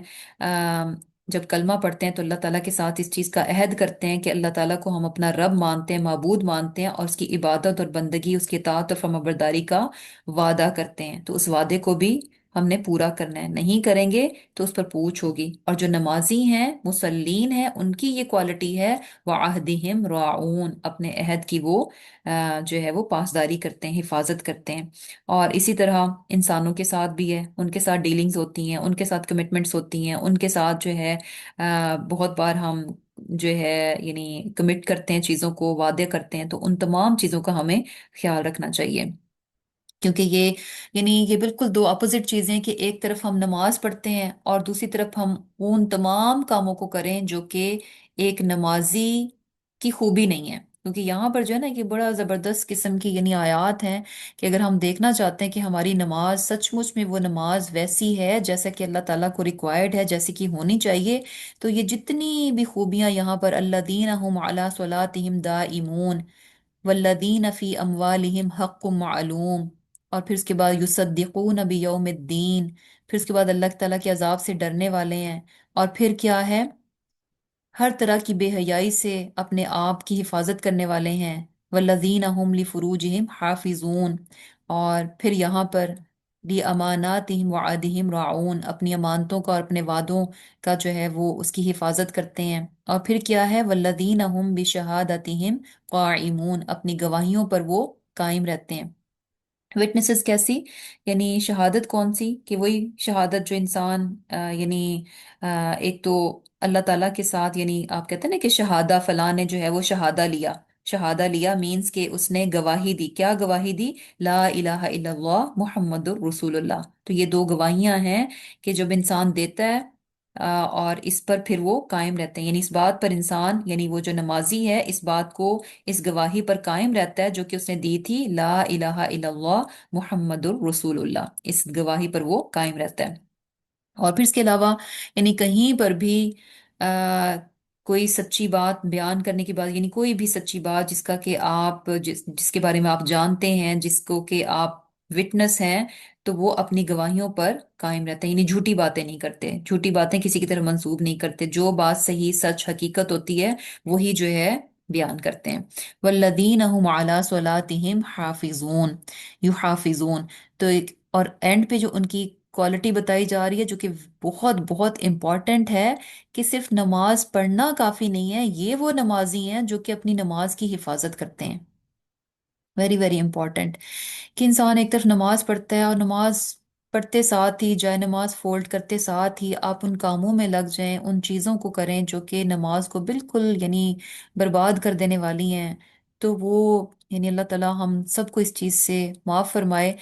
جب کلمہ پڑھتے ہیں تو اللہ تعالیٰ کے ساتھ اس چیز کا عہد کرتے ہیں کہ اللہ تعالیٰ کو ہم اپنا رب مانتے ہیں، معبود مانتے ہیں، اور اس کی عبادت اور بندگی، اس کی اطاعت اور فرمانبرداری کا وعدہ کرتے ہیں۔ تو اس وعدے کو بھی ہم نے پورا کرنا ہے، نہیں کریں گے تو اس پر پوچھ ہوگی۔ اور جو نمازی ہیں، مسلین ہیں، ان کی یہ کوالٹی ہے وعہدہم راعون، اپنے عہد کی وہ جو ہے وہ پاسداری کرتے ہیں، حفاظت کرتے ہیں۔ اور اسی طرح انسانوں کے ساتھ بھی ہے، ان کے ساتھ ڈیلنگز ہوتی ہیں، ان کے ساتھ کمٹمنٹس ہوتی ہیں، ان کے ساتھ جو ہے بہت بار ہم جو ہے یعنی کمٹ کرتے ہیں چیزوں کو، وعدے کرتے ہیں، تو ان تمام چیزوں کا ہمیں خیال رکھنا چاہیے۔ کیونکہ یہ یعنی یہ بالکل دو اپوزٹ چیزیں ہیں کہ ایک طرف ہم نماز پڑھتے ہیں اور دوسری طرف ہم ان تمام کاموں کو کریں جو کہ ایک نمازی کی خوبی نہیں ہے۔ کیونکہ یہاں پر جو ہے نا کہ بڑا زبردست قسم کی یعنی آیات ہیں کہ اگر ہم دیکھنا چاہتے ہیں کہ ہماری نماز سچ مچ میں وہ نماز ویسی ہے جیسا کہ اللہ تعالیٰ کو ریکوائرڈ ہے، جیسی کہ ہونی چاہیے، تو یہ جتنی بھی خوبیاں یہاں پر الذین هم علی صلاتہم دائمون والذین فی اموالہم حق معلوم، اور پھر اس کے بعد یصدقون بیوم الدین، پھر اس کے بعد اللہ تعالیٰ کے عذاب سے ڈرنے والے ہیں، اور پھر کیا ہے؟ ہر طرح کی بے حیائی سے اپنے آپ کی حفاظت کرنے والے ہیں، والذین هم لفروجہم حافظون، اور پھر یہاں پر لی اماناتہم وعدہم راعون، اپنی امانتوں کا اور اپنے وعدوں کا جو ہے وہ اس کی حفاظت کرتے ہیں۔ اور پھر کیا ہے؟ والذین هم بشہادتہم قائمون، اپنی گواہیوں پر وہ قائم رہتے ہیں۔ وٹنسز کیسی؟ یعنی شہادت کون سی؟ کہ وہی شہادت جو انسان یعنی ایک تو اللہ تعالیٰ کے ساتھ، یعنی آپ کہتے ہیں نا کہ شہادہ فلاں نے جو ہے وہ شہادہ لیا، شہادہ لیا مینس کہ اس نے گواہی دی. کیا گواہی دی؟ لا الہ الا اللہ محمد الرسول اللہ. تو یہ دو گواہیاں ہیں کہ جب انسان دیتا ہے اور اس پر پھر وہ قائم رہتے ہیں، یعنی اس بات پر انسان، یعنی وہ جو نمازی ہے اس بات کو، اس گواہی پر قائم رہتا ہے جو کہ اس نے دی تھی، لا الہ الا اللہ محمد الرسول اللہ، اس گواہی پر وہ قائم رہتا ہے. اور پھر اس کے علاوہ یعنی کہیں پر بھی آ, کوئی سچی بات بیان کرنے کی بات، یعنی کوئی بھی سچی بات جس کا کہ آپ جس کے بارے میں آپ جانتے ہیں، جس کو کہ آپ وٹنس ہیں، تو وہ اپنی گواہیوں پر قائم رہتے ہیں، یعنی جھوٹی باتیں نہیں کرتے، جھوٹی باتیں کسی کی طرف منسوب نہیں کرتے. جو بات صحیح سچ حقیقت ہوتی ہے وہی جو ہے بیان کرتے ہیں. والذین هم علی صلاتهم حافظون، یحافظون. تو اور اینڈ پہ جو ان کی کوالٹی بتائی جا رہی ہے جو کہ بہت بہت امپورٹنٹ ہے، کہ صرف نماز پڑھنا کافی نہیں ہے، یہ وہ نمازی ہیں جو کہ اپنی نماز کی حفاظت کرتے ہیں. Very very important. کہ انسان ایک طرف نماز پڑھتا ہے اور نماز پڑھتے ساتھ ہی جائے نماز فولڈ کرتے ساتھ ہی آپ ان کاموں میں لگ جائیں، ان چیزوں کو کریں جو کہ نماز کو بالکل یعنی برباد کر دینے والی ہیں. تو وہ یعنی اللہ تعالیٰ ہم سب کو اس چیز سے معاف فرمائے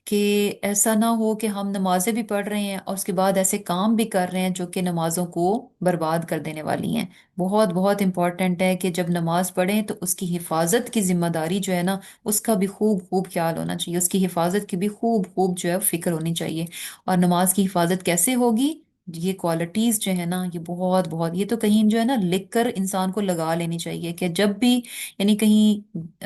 کہ ایسا نہ ہو کہ ہم نمازیں بھی پڑھ رہے ہیں اور اس کے بعد ایسے کام بھی کر رہے ہیں جو کہ نمازوں کو برباد کر دینے والی ہیں. بہت بہت امپورٹنٹ ہے کہ جب نماز پڑھیں تو اس کی حفاظت کی ذمہ داری جو ہے نا، اس کا بھی خوب خوب خیال ہونا چاہیے، اس کی حفاظت کی بھی خوب خوب جو ہے فکر ہونی چاہیے. اور نماز کی حفاظت کیسے ہوگی؟ یہ کوالٹیز جو ہے نا، یہ بہت بہت، یہ تو کہیں جو ہے نا لکھ کر انسان کو لگا لینی چاہیے کہ جب بھی یعنی کہیں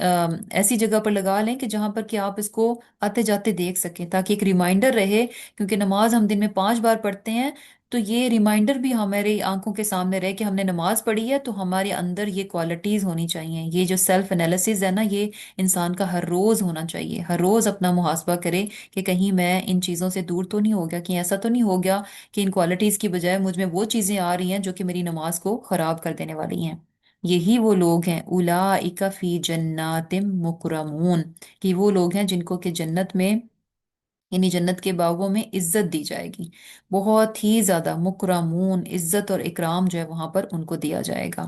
ایسی جگہ پر لگا لیں کہ جہاں پر کہ آپ اس کو آتے جاتے دیکھ سکیں، تاکہ ایک ریمائنڈر رہے. کیونکہ نماز ہم دن میں 5 بار پڑھتے ہیں، تو یہ ریمائنڈر بھی ہماری آنکھوں کے سامنے رہے کہ ہم نے نماز پڑھی ہے، تو ہمارے اندر یہ کوالٹیز ہونی چاہیے. یہ جو سیلف انالیسز ہے نا، یہ انسان کا ہر روز ہونا چاہیے، ہر روز اپنا محاسبہ کرے کہ کہیں میں ان چیزوں سے دور تو نہیں ہو گیا، کہیں ایسا تو نہیں ہو گیا کہ ان کوالٹیز کی بجائے مجھ میں وہ چیزیں آ رہی ہیں جو کہ میری نماز کو خراب کر دینے والی ہیں. یہی وہ لوگ ہیں اولئک فی جنات مکرمون، کہ وہ لوگ ہیں جن کو کہ جنت میں یعنی جنت کے باغوں میں عزت دی جائے گی. بہت ہی زیادہ مکرمون، عزت اور اکرام جو ہے وہاں پر ان کو دیا جائے گا.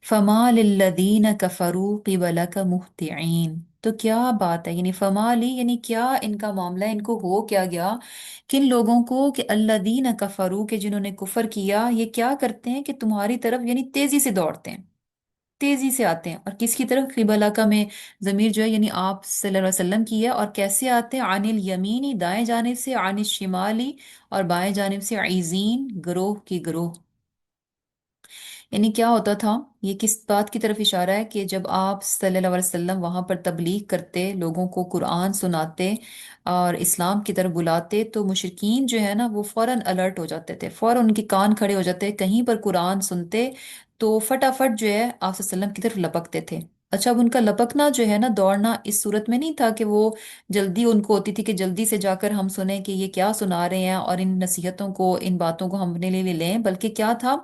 فما للذین کفروا قبلک مہطعین. تو کیا بات ہے، یعنی فما لی یعنی کیا ان کا معاملہ، ان کو ہو کیا گیا، کن لوگوں کو، کہ الذین کفروا، کہ جنہوں نے کفر کیا، یہ کیا کرتے ہیں کہ تمہاری طرف یعنی تیزی سے دوڑتے ہیں، تیزی سے آتے ہیں. اور کس کی طرف؟ قبلہ کا میں ضمیر جو ہے یعنی آپ صلی اللہ علیہ وسلم کی ہے. اور کیسے آتے ہیں؟ عن الیمینی، دائیں جانب سے، عن الشمالی، اور بائیں جانب سے، عیزین، گروہ کی گروہ. یعنی کیا ہوتا تھا، یہ کس بات کی طرف اشارہ ہے کہ جب آپ صلی اللہ علیہ وسلم وہاں پر تبلیغ کرتے، لوگوں کو قرآن سناتے اور اسلام کی طرف بلاتے، تو مشرکین جو ہے نا وہ فوراً الرٹ ہو جاتے تھے، فوراً ان کے کان کھڑے ہو جاتے، کہیں پر قرآن سنتے تو فٹافٹ جو ہے آپ صلی اللہ علیہ وسلم کی طرف لپکتے تھے. اچھا، اب ان کا لپکنا جو ہے نا، دوڑنا، اس صورت میں نہیں تھا کہ وہ جلدی ان کو ہوتی تھی کہ جلدی سے جا کر ہم سنیں کہ یہ کیا سنا رہے ہیں اور ان نصیحتوں کو، ان باتوں کو ہم اپنے لیے لیں، بلکہ کیا تھا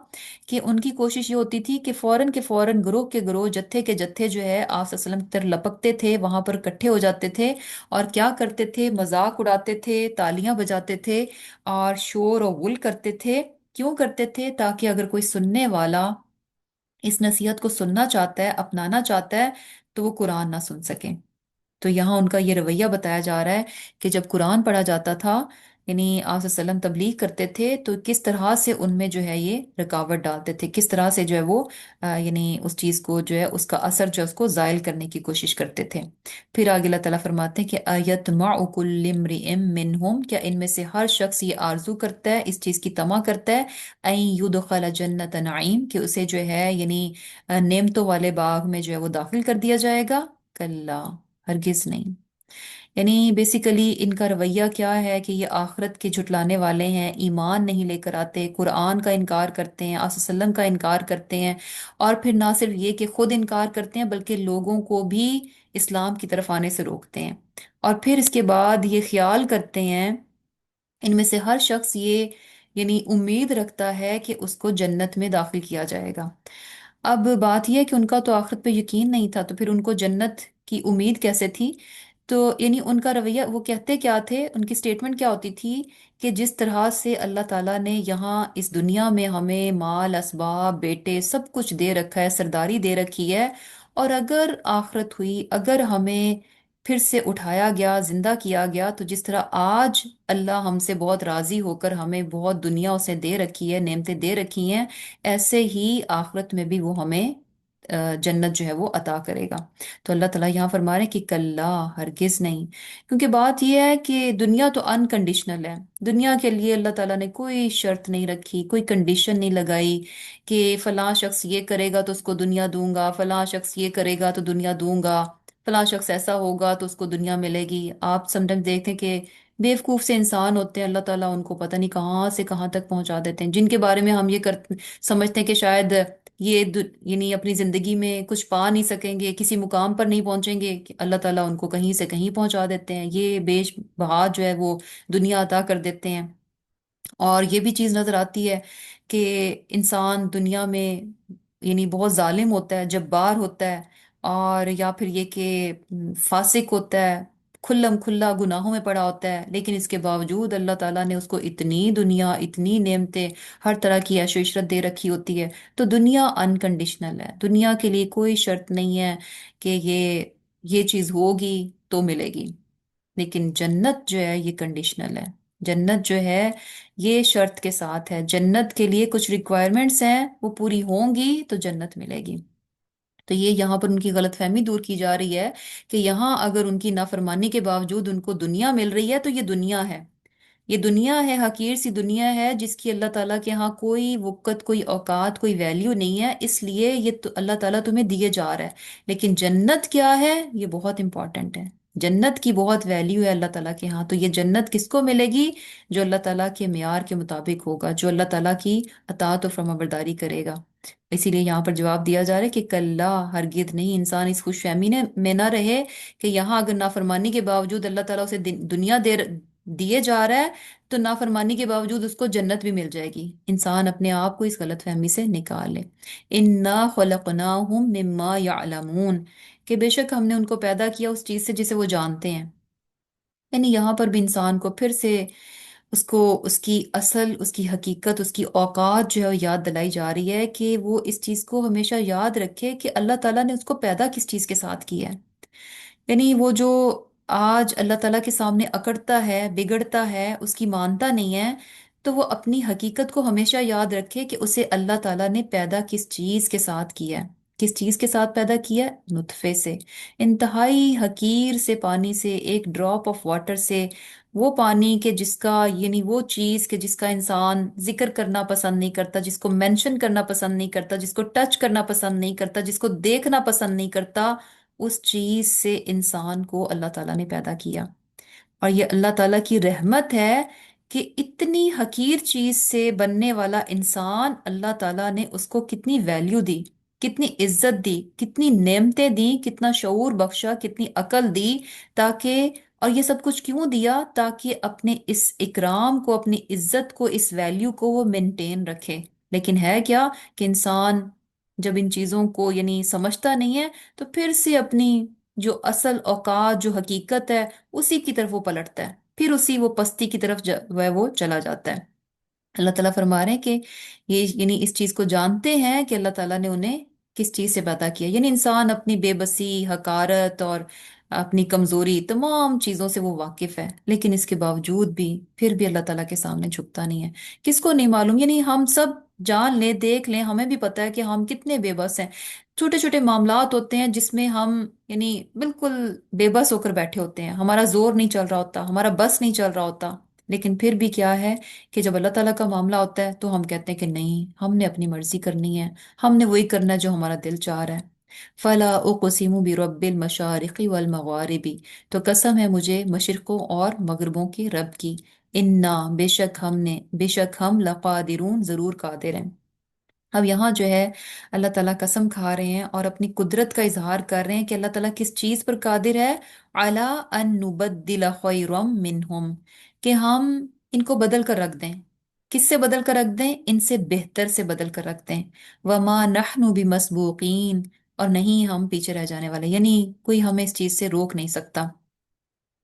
کہ ان کی کوشش یہ ہوتی تھی کہ فوراً کے فوراً، گروہ کے گروہ، جتھے کے جتھے جو ہے آپ صلی اللہ علیہ وسلم کی طرف لپکتے تھے، وہاں پر اکٹھے ہو جاتے تھے. اور کیا کرتے تھے؟ مذاق اڑاتے تھے، تالیاں بجاتے تھے اور شور و غل کرتے تھے. کیوں کرتے تھے؟ تاکہ اگر کوئی سننے والا اس نصیحت کو سننا چاہتا ہے، اپنانا چاہتا ہے، تو وہ قرآن نہ سن سکے. تو یہاں ان کا یہ رویہ بتایا جا رہا ہے کہ جب قرآن پڑھا جاتا تھا، یعنی آپ صلی اللہ علیہ وسلم تبلیغ کرتے تھے، تو کس طرح سے ان میں جو ہے یہ رکاوٹ ڈالتے تھے، کس طرح سے جو ہے وہ یعنی اس چیز کو جو ہے اس کا اثر جو ہے اس کو زائل کرنے کی کوشش کرتے تھے. پھر آگے اللہ تعالیٰ فرماتے ہیں کہ ایطمع کل امرئ منہم، کیا ان میں سے ہر شخص یہ آرزو کرتا ہے، اس چیز کی طمع کرتا ہے، این یدخل جنت نعیم، کہ اسے جو ہے یعنی نعمتوں والے باغ میں جو ہے وہ داخل کر دیا جائے گا. کلا، ہرگز نہیں. یعنی بیسیکلی ان کا رویہ کیا ہے کہ یہ آخرت کے جھٹلانے والے ہیں، ایمان نہیں لے کر آتے، قرآن کا انکار کرتے ہیں، آپ صلی اللہ علیہ وسلم کا انکار کرتے ہیں. اور پھر نہ صرف یہ کہ خود انکار کرتے ہیں بلکہ لوگوں کو بھی اسلام کی طرف آنے سے روکتے ہیں. اور پھر اس کے بعد یہ خیال کرتے ہیں، ان میں سے ہر شخص یہ یعنی امید رکھتا ہے کہ اس کو جنت میں داخل کیا جائے گا. اب بات یہ ہے کہ ان کا تو آخرت پہ یقین نہیں تھا، تو پھر ان کو جنت کی امید کیسے تھی؟ تو یعنی ان کا رویہ، وہ کہتے کیا تھے، ان کی سٹیٹمنٹ کیا ہوتی تھی کہ جس طرح سے اللہ تعالیٰ نے یہاں اس دنیا میں ہمیں مال، اسباب، بیٹے، سب کچھ دے رکھا ہے، سرداری دے رکھی ہے، اور اگر آخرت ہوئی، اگر ہمیں پھر سے اٹھایا گیا، زندہ کیا گیا، تو جس طرح آج اللہ ہم سے بہت راضی ہو کر ہمیں بہت دنیا اسے دے رکھی ہے، نعمتیں دے رکھی ہیں، ایسے ہی آخرت میں بھی وہ ہمیں جنت جو ہے وہ عطا کرے گا۔ تو اللہ تعالیٰ یہاں فرما رہے ہیں کہ کلا، ہرگز نہیں۔ کیونکہ بات یہ ہے کہ دنیا تو انکنڈیشنل ہے، دنیا کے لیے اللہ تعالیٰ نے کوئی شرط نہیں رکھی، کوئی کنڈیشن نہیں لگائی کہ فلاں شخص یہ کرے گا تو اس کو دنیا دوں گا، فلاں شخص یہ کرے گا تو دنیا دوں گا، فلاں شخص ایسا ہوگا تو اس کو دنیا ملے گی۔ آپ سم ٹائم دیکھتے ہیں کہ بیوقوف سے انسان ہوتے ہیں، اللہ تعالیٰ ان کو پتہ نہیں کہاں سے کہاں تک پہنچا دیتے ہیں، جن کے بارے میں ہم سمجھتے ہیں کہ شاید یہ یعنی اپنی زندگی میں کچھ پا نہیں سکیں گے، کسی مقام پر نہیں پہنچیں گے، کہ اللہ تعالیٰ ان کو کہیں سے کہیں پہنچا دیتے ہیں، یہ بیش بہا جو ہے وہ دنیا عطا کر دیتے ہیں۔ اور یہ بھی چیز نظر آتی ہے کہ انسان دنیا میں یعنی بہت ظالم ہوتا ہے، جبار ہوتا ہے، اور یا پھر یہ کہ فاسق ہوتا ہے، کھلم کھلا گناہوں میں پڑا ہوتا ہے، لیکن اس کے باوجود اللہ تعالیٰ نے اس کو اتنی دنیا، اتنی نعمتیں، ہر طرح کی عیش و عشرت دے رکھی ہوتی ہے۔ تو دنیا انکنڈیشنل ہے، دنیا کے لیے کوئی شرط نہیں ہے کہ یہ چیز ہوگی تو ملے گی، لیکن جنت جو ہے یہ کنڈیشنل ہے۔ جنت جو ہے یہ شرط کے ساتھ ہے، جنت کے لیے کچھ ریکوائرمنٹس ہیں، وہ پوری ہوں گی تو جنت ملے گی۔ تو یہ یہاں پر ان کی غلط فہمی دور کی جا رہی ہے کہ یہاں اگر ان کی نافرمانی کے باوجود ان کو دنیا مل رہی ہے تو یہ دنیا ہے، یہ دنیا ہے، حقیر سی دنیا ہے، جس کی اللہ تعالیٰ کے ہاں کوئی وقت، کوئی اوقات، کوئی ویلیو نہیں ہے، اس لیے یہ تو اللہ تعالیٰ تمہیں دیے جا رہا ہے۔ لیکن جنت کیا ہے یہ بہت امپورٹنٹ ہے، جنت کی بہت ویلیو ہے اللہ تعالیٰ کے ہاں۔ تو یہ جنت کس کو ملے گی؟ جو اللہ تعالیٰ کے معیار کے مطابق ہوگا، جو اللہ تعالیٰ کی اطاعت و فرمانبرداری کرے گا۔ اسی لیے یہاں پر جواب دیا جا رہا ہے کہ کلا، ہرگز نہیں، انسان اس خوش فہمی میں نہ رہے کہ یہاں اگر نافرمانی کے باوجود اللہ تعالیٰ اسے دنیا دیے جا رہا ہے تو نافرمانی کے باوجود اس کو جنت بھی مل جائے گی۔ انسان اپنے آپ کو اس غلط فہمی سے نکال لے۔ انا خلقناہم مما یعلمون، کہ بے شک ہم نے ان کو پیدا کیا اس چیز سے جسے وہ جانتے ہیں۔ یعنی یہاں پر بھی انسان کو پھر سے اس کو اس کی اصل، اس کی حقیقت، اس کی اوقات جو ہے وہ یاد دلائی جا رہی ہے کہ وہ اس چیز کو ہمیشہ یاد رکھے کہ اللہ تعالیٰ نے اس کو پیدا کس چیز کے ساتھ کیا ہے۔ یعنی وہ جو آج اللہ تعالیٰ کے سامنے اکڑتا ہے، بگڑتا ہے، اس کی مانتا نہیں ہے، تو وہ اپنی حقیقت کو ہمیشہ یاد رکھے کہ اسے اللہ تعالیٰ نے پیدا کس چیز کے ساتھ کیا ہے۔ کس چیز کے ساتھ پیدا کیا ہے؟ نطفے سے، انتہائی حقیر سے پانی سے، ایک ڈراپ آف واٹر سے، وہ پانی کے جس کا یعنی وہ چیز کہ جس کا انسان ذکر کرنا پسند نہیں کرتا، جس کو مینشن کرنا پسند نہیں کرتا، جس کو ٹچ کرنا پسند نہیں کرتا، جس کو دیکھنا پسند نہیں کرتا، اس چیز سے انسان کو اللہ تعالیٰ نے پیدا کیا۔ اور یہ اللہ تعالیٰ کی رحمت ہے کہ اتنی حقیر چیز سے بننے والا انسان، اللہ تعالیٰ نے اس کو کتنی ویلیو دی، کتنی عزت دی، کتنی نعمتیں دی، کتنا شعور بخشا، کتنی عقل دی، تاکہ، اور یہ سب کچھ کیوں دیا؟ تاکہ اپنے اس اکرام کو، اپنی عزت کو، اس ویلیو کو وہ مینٹین رکھے۔ لیکن ہے کیا کہ انسان جب ان چیزوں کو یعنی سمجھتا نہیں ہے تو پھر سے اپنی جو اصل اوقات، جو حقیقت ہے، اسی کی طرف وہ پلٹتا ہے، پھر اسی وہ پستی کی طرف وہ چلا جاتا ہے۔ اللہ تعالیٰ فرما رہے ہیں کہ یہ یعنی اس چیز کو جانتے ہیں کہ اللہ تعالیٰ نے انہیں کس چیز سے پیدا کیا۔ یعنی انسان اپنی بے بسی، حقارت اور اپنی کمزوری، تمام چیزوں سے وہ واقف ہے، لیکن اس کے باوجود بھی پھر بھی اللہ تعالیٰ کے سامنے جھکتا نہیں ہے۔ کس کو نہیں معلوم؟ یعنی ہم سب جان لیں، دیکھ لیں، ہمیں بھی پتہ ہے کہ ہم کتنے بے بس ہیں۔ چھوٹے چھوٹے معاملات ہوتے ہیں جس میں ہم یعنی بالکل بے بس ہو کر بیٹھے ہوتے ہیں، ہمارا زور نہیں چل رہا ہوتا، ہمارا بس نہیں چل رہا ہوتا، لیکن پھر بھی کیا ہے کہ جب اللہ تعالیٰ کا معاملہ ہوتا ہے تو ہم کہتے ہیں کہ نہیں، ہم نے اپنی مرضی کرنی ہے، ہم نے وہی کرنا ہے جو ہمارا دل چاہ رہا ہے۔ فلا اقسم برب المشارق والمغارب، تو قسم ہے مجھے مشرقوں اور مغربوں کے رب کی، انا، بے شک ہم لقادرون، ضرور قادر ہیں۔ اب یہاں جو ہے اللہ تعالیٰ قسم کھا رہے ہیں اور اپنی قدرت کا اظہار کر رہے ہیں کہ اللہ تعالیٰ کس چیز پر قادر ہے؟ علی ان نبدل خیرم منہم، کہ ہم ان کو بدل کر رکھ دیں۔ کس سے بدل کر رکھ دیں؟ ان سے بہتر سے بدل کر رکھ دیں۔ وما نحن بمسبوقین، اور نہیں ہم پیچھے رہ جانے والے، یعنی کوئی ہمیں اس چیز سے روک نہیں سکتا۔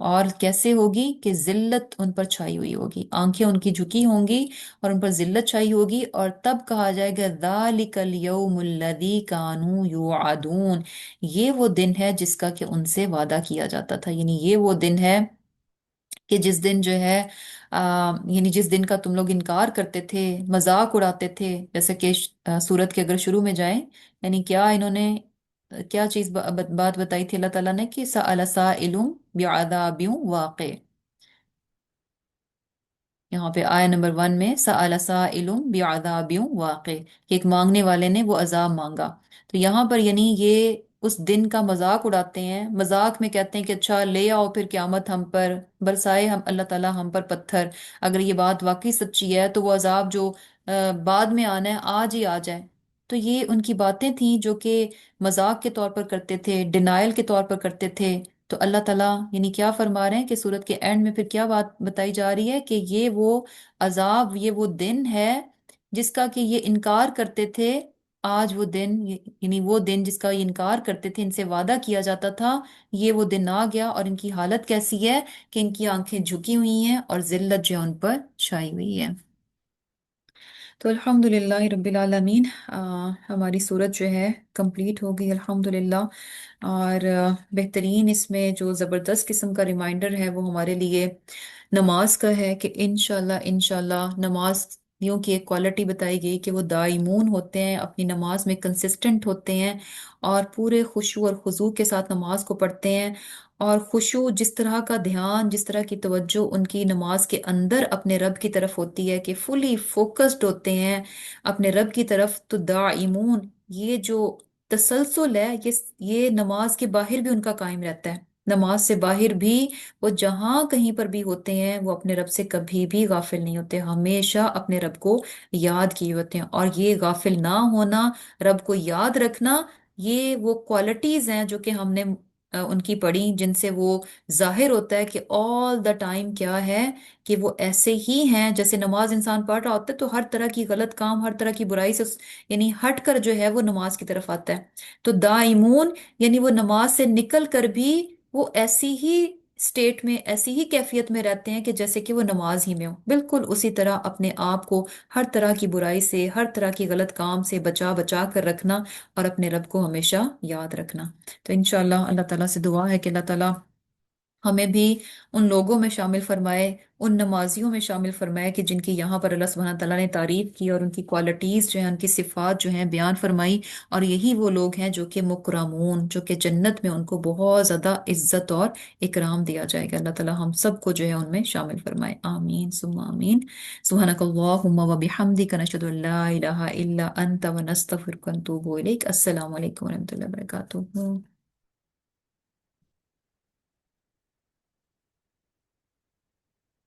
اور کیسے ہوگی کہ ذلت ان پر چھائی ہوئی ہوگی، آنکھیں ان کی جھکی ہوں گی اور ان پر ذلت چھائی ہوگی، اور تب کہا جائے گا ذالک الیوم الذی کانوا یوعدون، یہ وہ دن ہے جس کا کہ ان سے وعدہ کیا جاتا تھا، یعنی یہ وہ دن ہے کہ جس دن جو ہے یعنی جس دن کا تم لوگ انکار کرتے تھے، مذاق اڑاتے تھے، جیسے کہ سورت کے اگر شروع میں جائیں، یعنی کیا انہوں نے کیا چیز بات بتائی تھی اللہ تعالیٰ نے کہ سأل سائل بعذاب واقع، یہاں پہ آیہ نمبر 1 میں سأل سائل بعذاب واقع، کہ ایک مانگنے والے نے وہ عذاب مانگا، تو یہاں پر یعنی یہ اس دن کا مذاق اڑاتے ہیں، مذاق میں کہتے ہیں کہ اچھا لے آؤ پھر قیامت ہم پر، برسائے ہم اللہ تعالیٰ ہم پر پتھر، اگر یہ بات واقعی سچی ہے تو وہ عذاب جو بعد میں آنا ہے آج ہی آ جائے۔ تو یہ ان کی باتیں تھیں جو کہ مذاق کے طور پر کرتے تھے، ڈینائل کے طور پر کرتے تھے۔ تو اللہ تعالیٰ یعنی کیا فرما رہے ہیں کہ سورت کے اینڈ میں پھر کیا بات بتائی جا رہی ہے کہ یہ وہ عذاب، یہ وہ دن ہے جس کا کہ یہ انکار کرتے تھے، آج وہ دن یعنی وہ دن جس کا یہ انکار کرتے تھے، ان سے وعدہ کیا جاتا تھا، یہ وہ دن آ گیا، اور ان کی حالت کیسی ہے کہ ان کی آنکھیں جھکی ہوئی ہیں اور ذلت جو ہے ان پر چھائی ہوئی ہے۔ تو الحمد للہ رب العالمین، ہماری صورت جو ہے کمپلیٹ ہو گئی الحمد للہ، اور بہترین اس میں جو زبردست قسم کا ریمائنڈر ہے وہ ہمارے لیے نماز کا ہے کہ انشاءاللہ نمازیوں کی ایک کوالٹی بتائی گئی کہ وہ دائمون ہوتے ہیں، اپنی نماز میں کنسسٹنٹ ہوتے ہیں، اور پورے خشوع اور خضوع کے ساتھ نماز کو پڑھتے ہیں، اور خشوع جس طرح کا دھیان، جس طرح کی توجہ ان کی نماز کے اندر اپنے رب کی طرف ہوتی ہے کہ فلی فوکسڈ ہوتے ہیں اپنے رب کی طرف، تو دائمون یہ جو تسلسل ہے یہ نماز کے باہر بھی ان کا قائم رہتا ہے، نماز سے باہر بھی وہ جہاں کہیں پر بھی ہوتے ہیں وہ اپنے رب سے کبھی بھی غافل نہیں ہوتے، ہمیشہ اپنے رب کو یاد کیے ہوتے ہیں، اور یہ غافل نہ ہونا، رب کو یاد رکھنا، یہ وہ کوالٹیز ہیں جو کہ ہم نے ان کی پڑھی، جن سے وہ ظاہر ہوتا ہے کہ آل دا ٹائم کیا ہے کہ وہ ایسے ہی ہیں جیسے نماز انسان پڑھ رہا ہوتا ہے تو ہر طرح کی غلط کام، ہر طرح کی برائی سے یعنی ہٹ کر جو ہے وہ نماز کی طرف آتا ہے، تو دائمون یعنی وہ نماز سے نکل کر بھی وہ ایسی ہی سٹیٹ میں، ایسی ہی کیفیت میں رہتے ہیں کہ جیسے کہ وہ نماز ہی میں ہو، بالکل اسی طرح اپنے آپ کو ہر طرح کی برائی سے، ہر طرح کی غلط کام سے بچا بچا کر رکھنا، اور اپنے رب کو ہمیشہ یاد رکھنا۔ تو انشاءاللہ اللہ تعالیٰ سے دعا ہے کہ اللہ تعالیٰ ہمیں بھی ان لوگوں میں شامل فرمائے، ان نمازیوں میں شامل فرمائے کہ جن کی یہاں پر اللہ سبحانہ تعالیٰ نے تعریف کی، اور ان کی کوالٹیز جو ہیں، ان کی صفات جو ہیں بیان فرمائی، اور یہی وہ لوگ ہیں جو کہ مکرمون، جو کہ جنت میں ان کو بہت زیادہ عزت اور اکرام دیا جائے گا۔ اللہ تعالیٰ ہم سب کو جو ہے ان میں شامل فرمائے، آمین ثم آمین۔ سبحانک اللہم و بحمدک، نشہد ان لا الہ الا انت، ونستغفرک ونتوب الیک۔ السلام علیکم ورحمۃ اللہ وبرکاتہ۔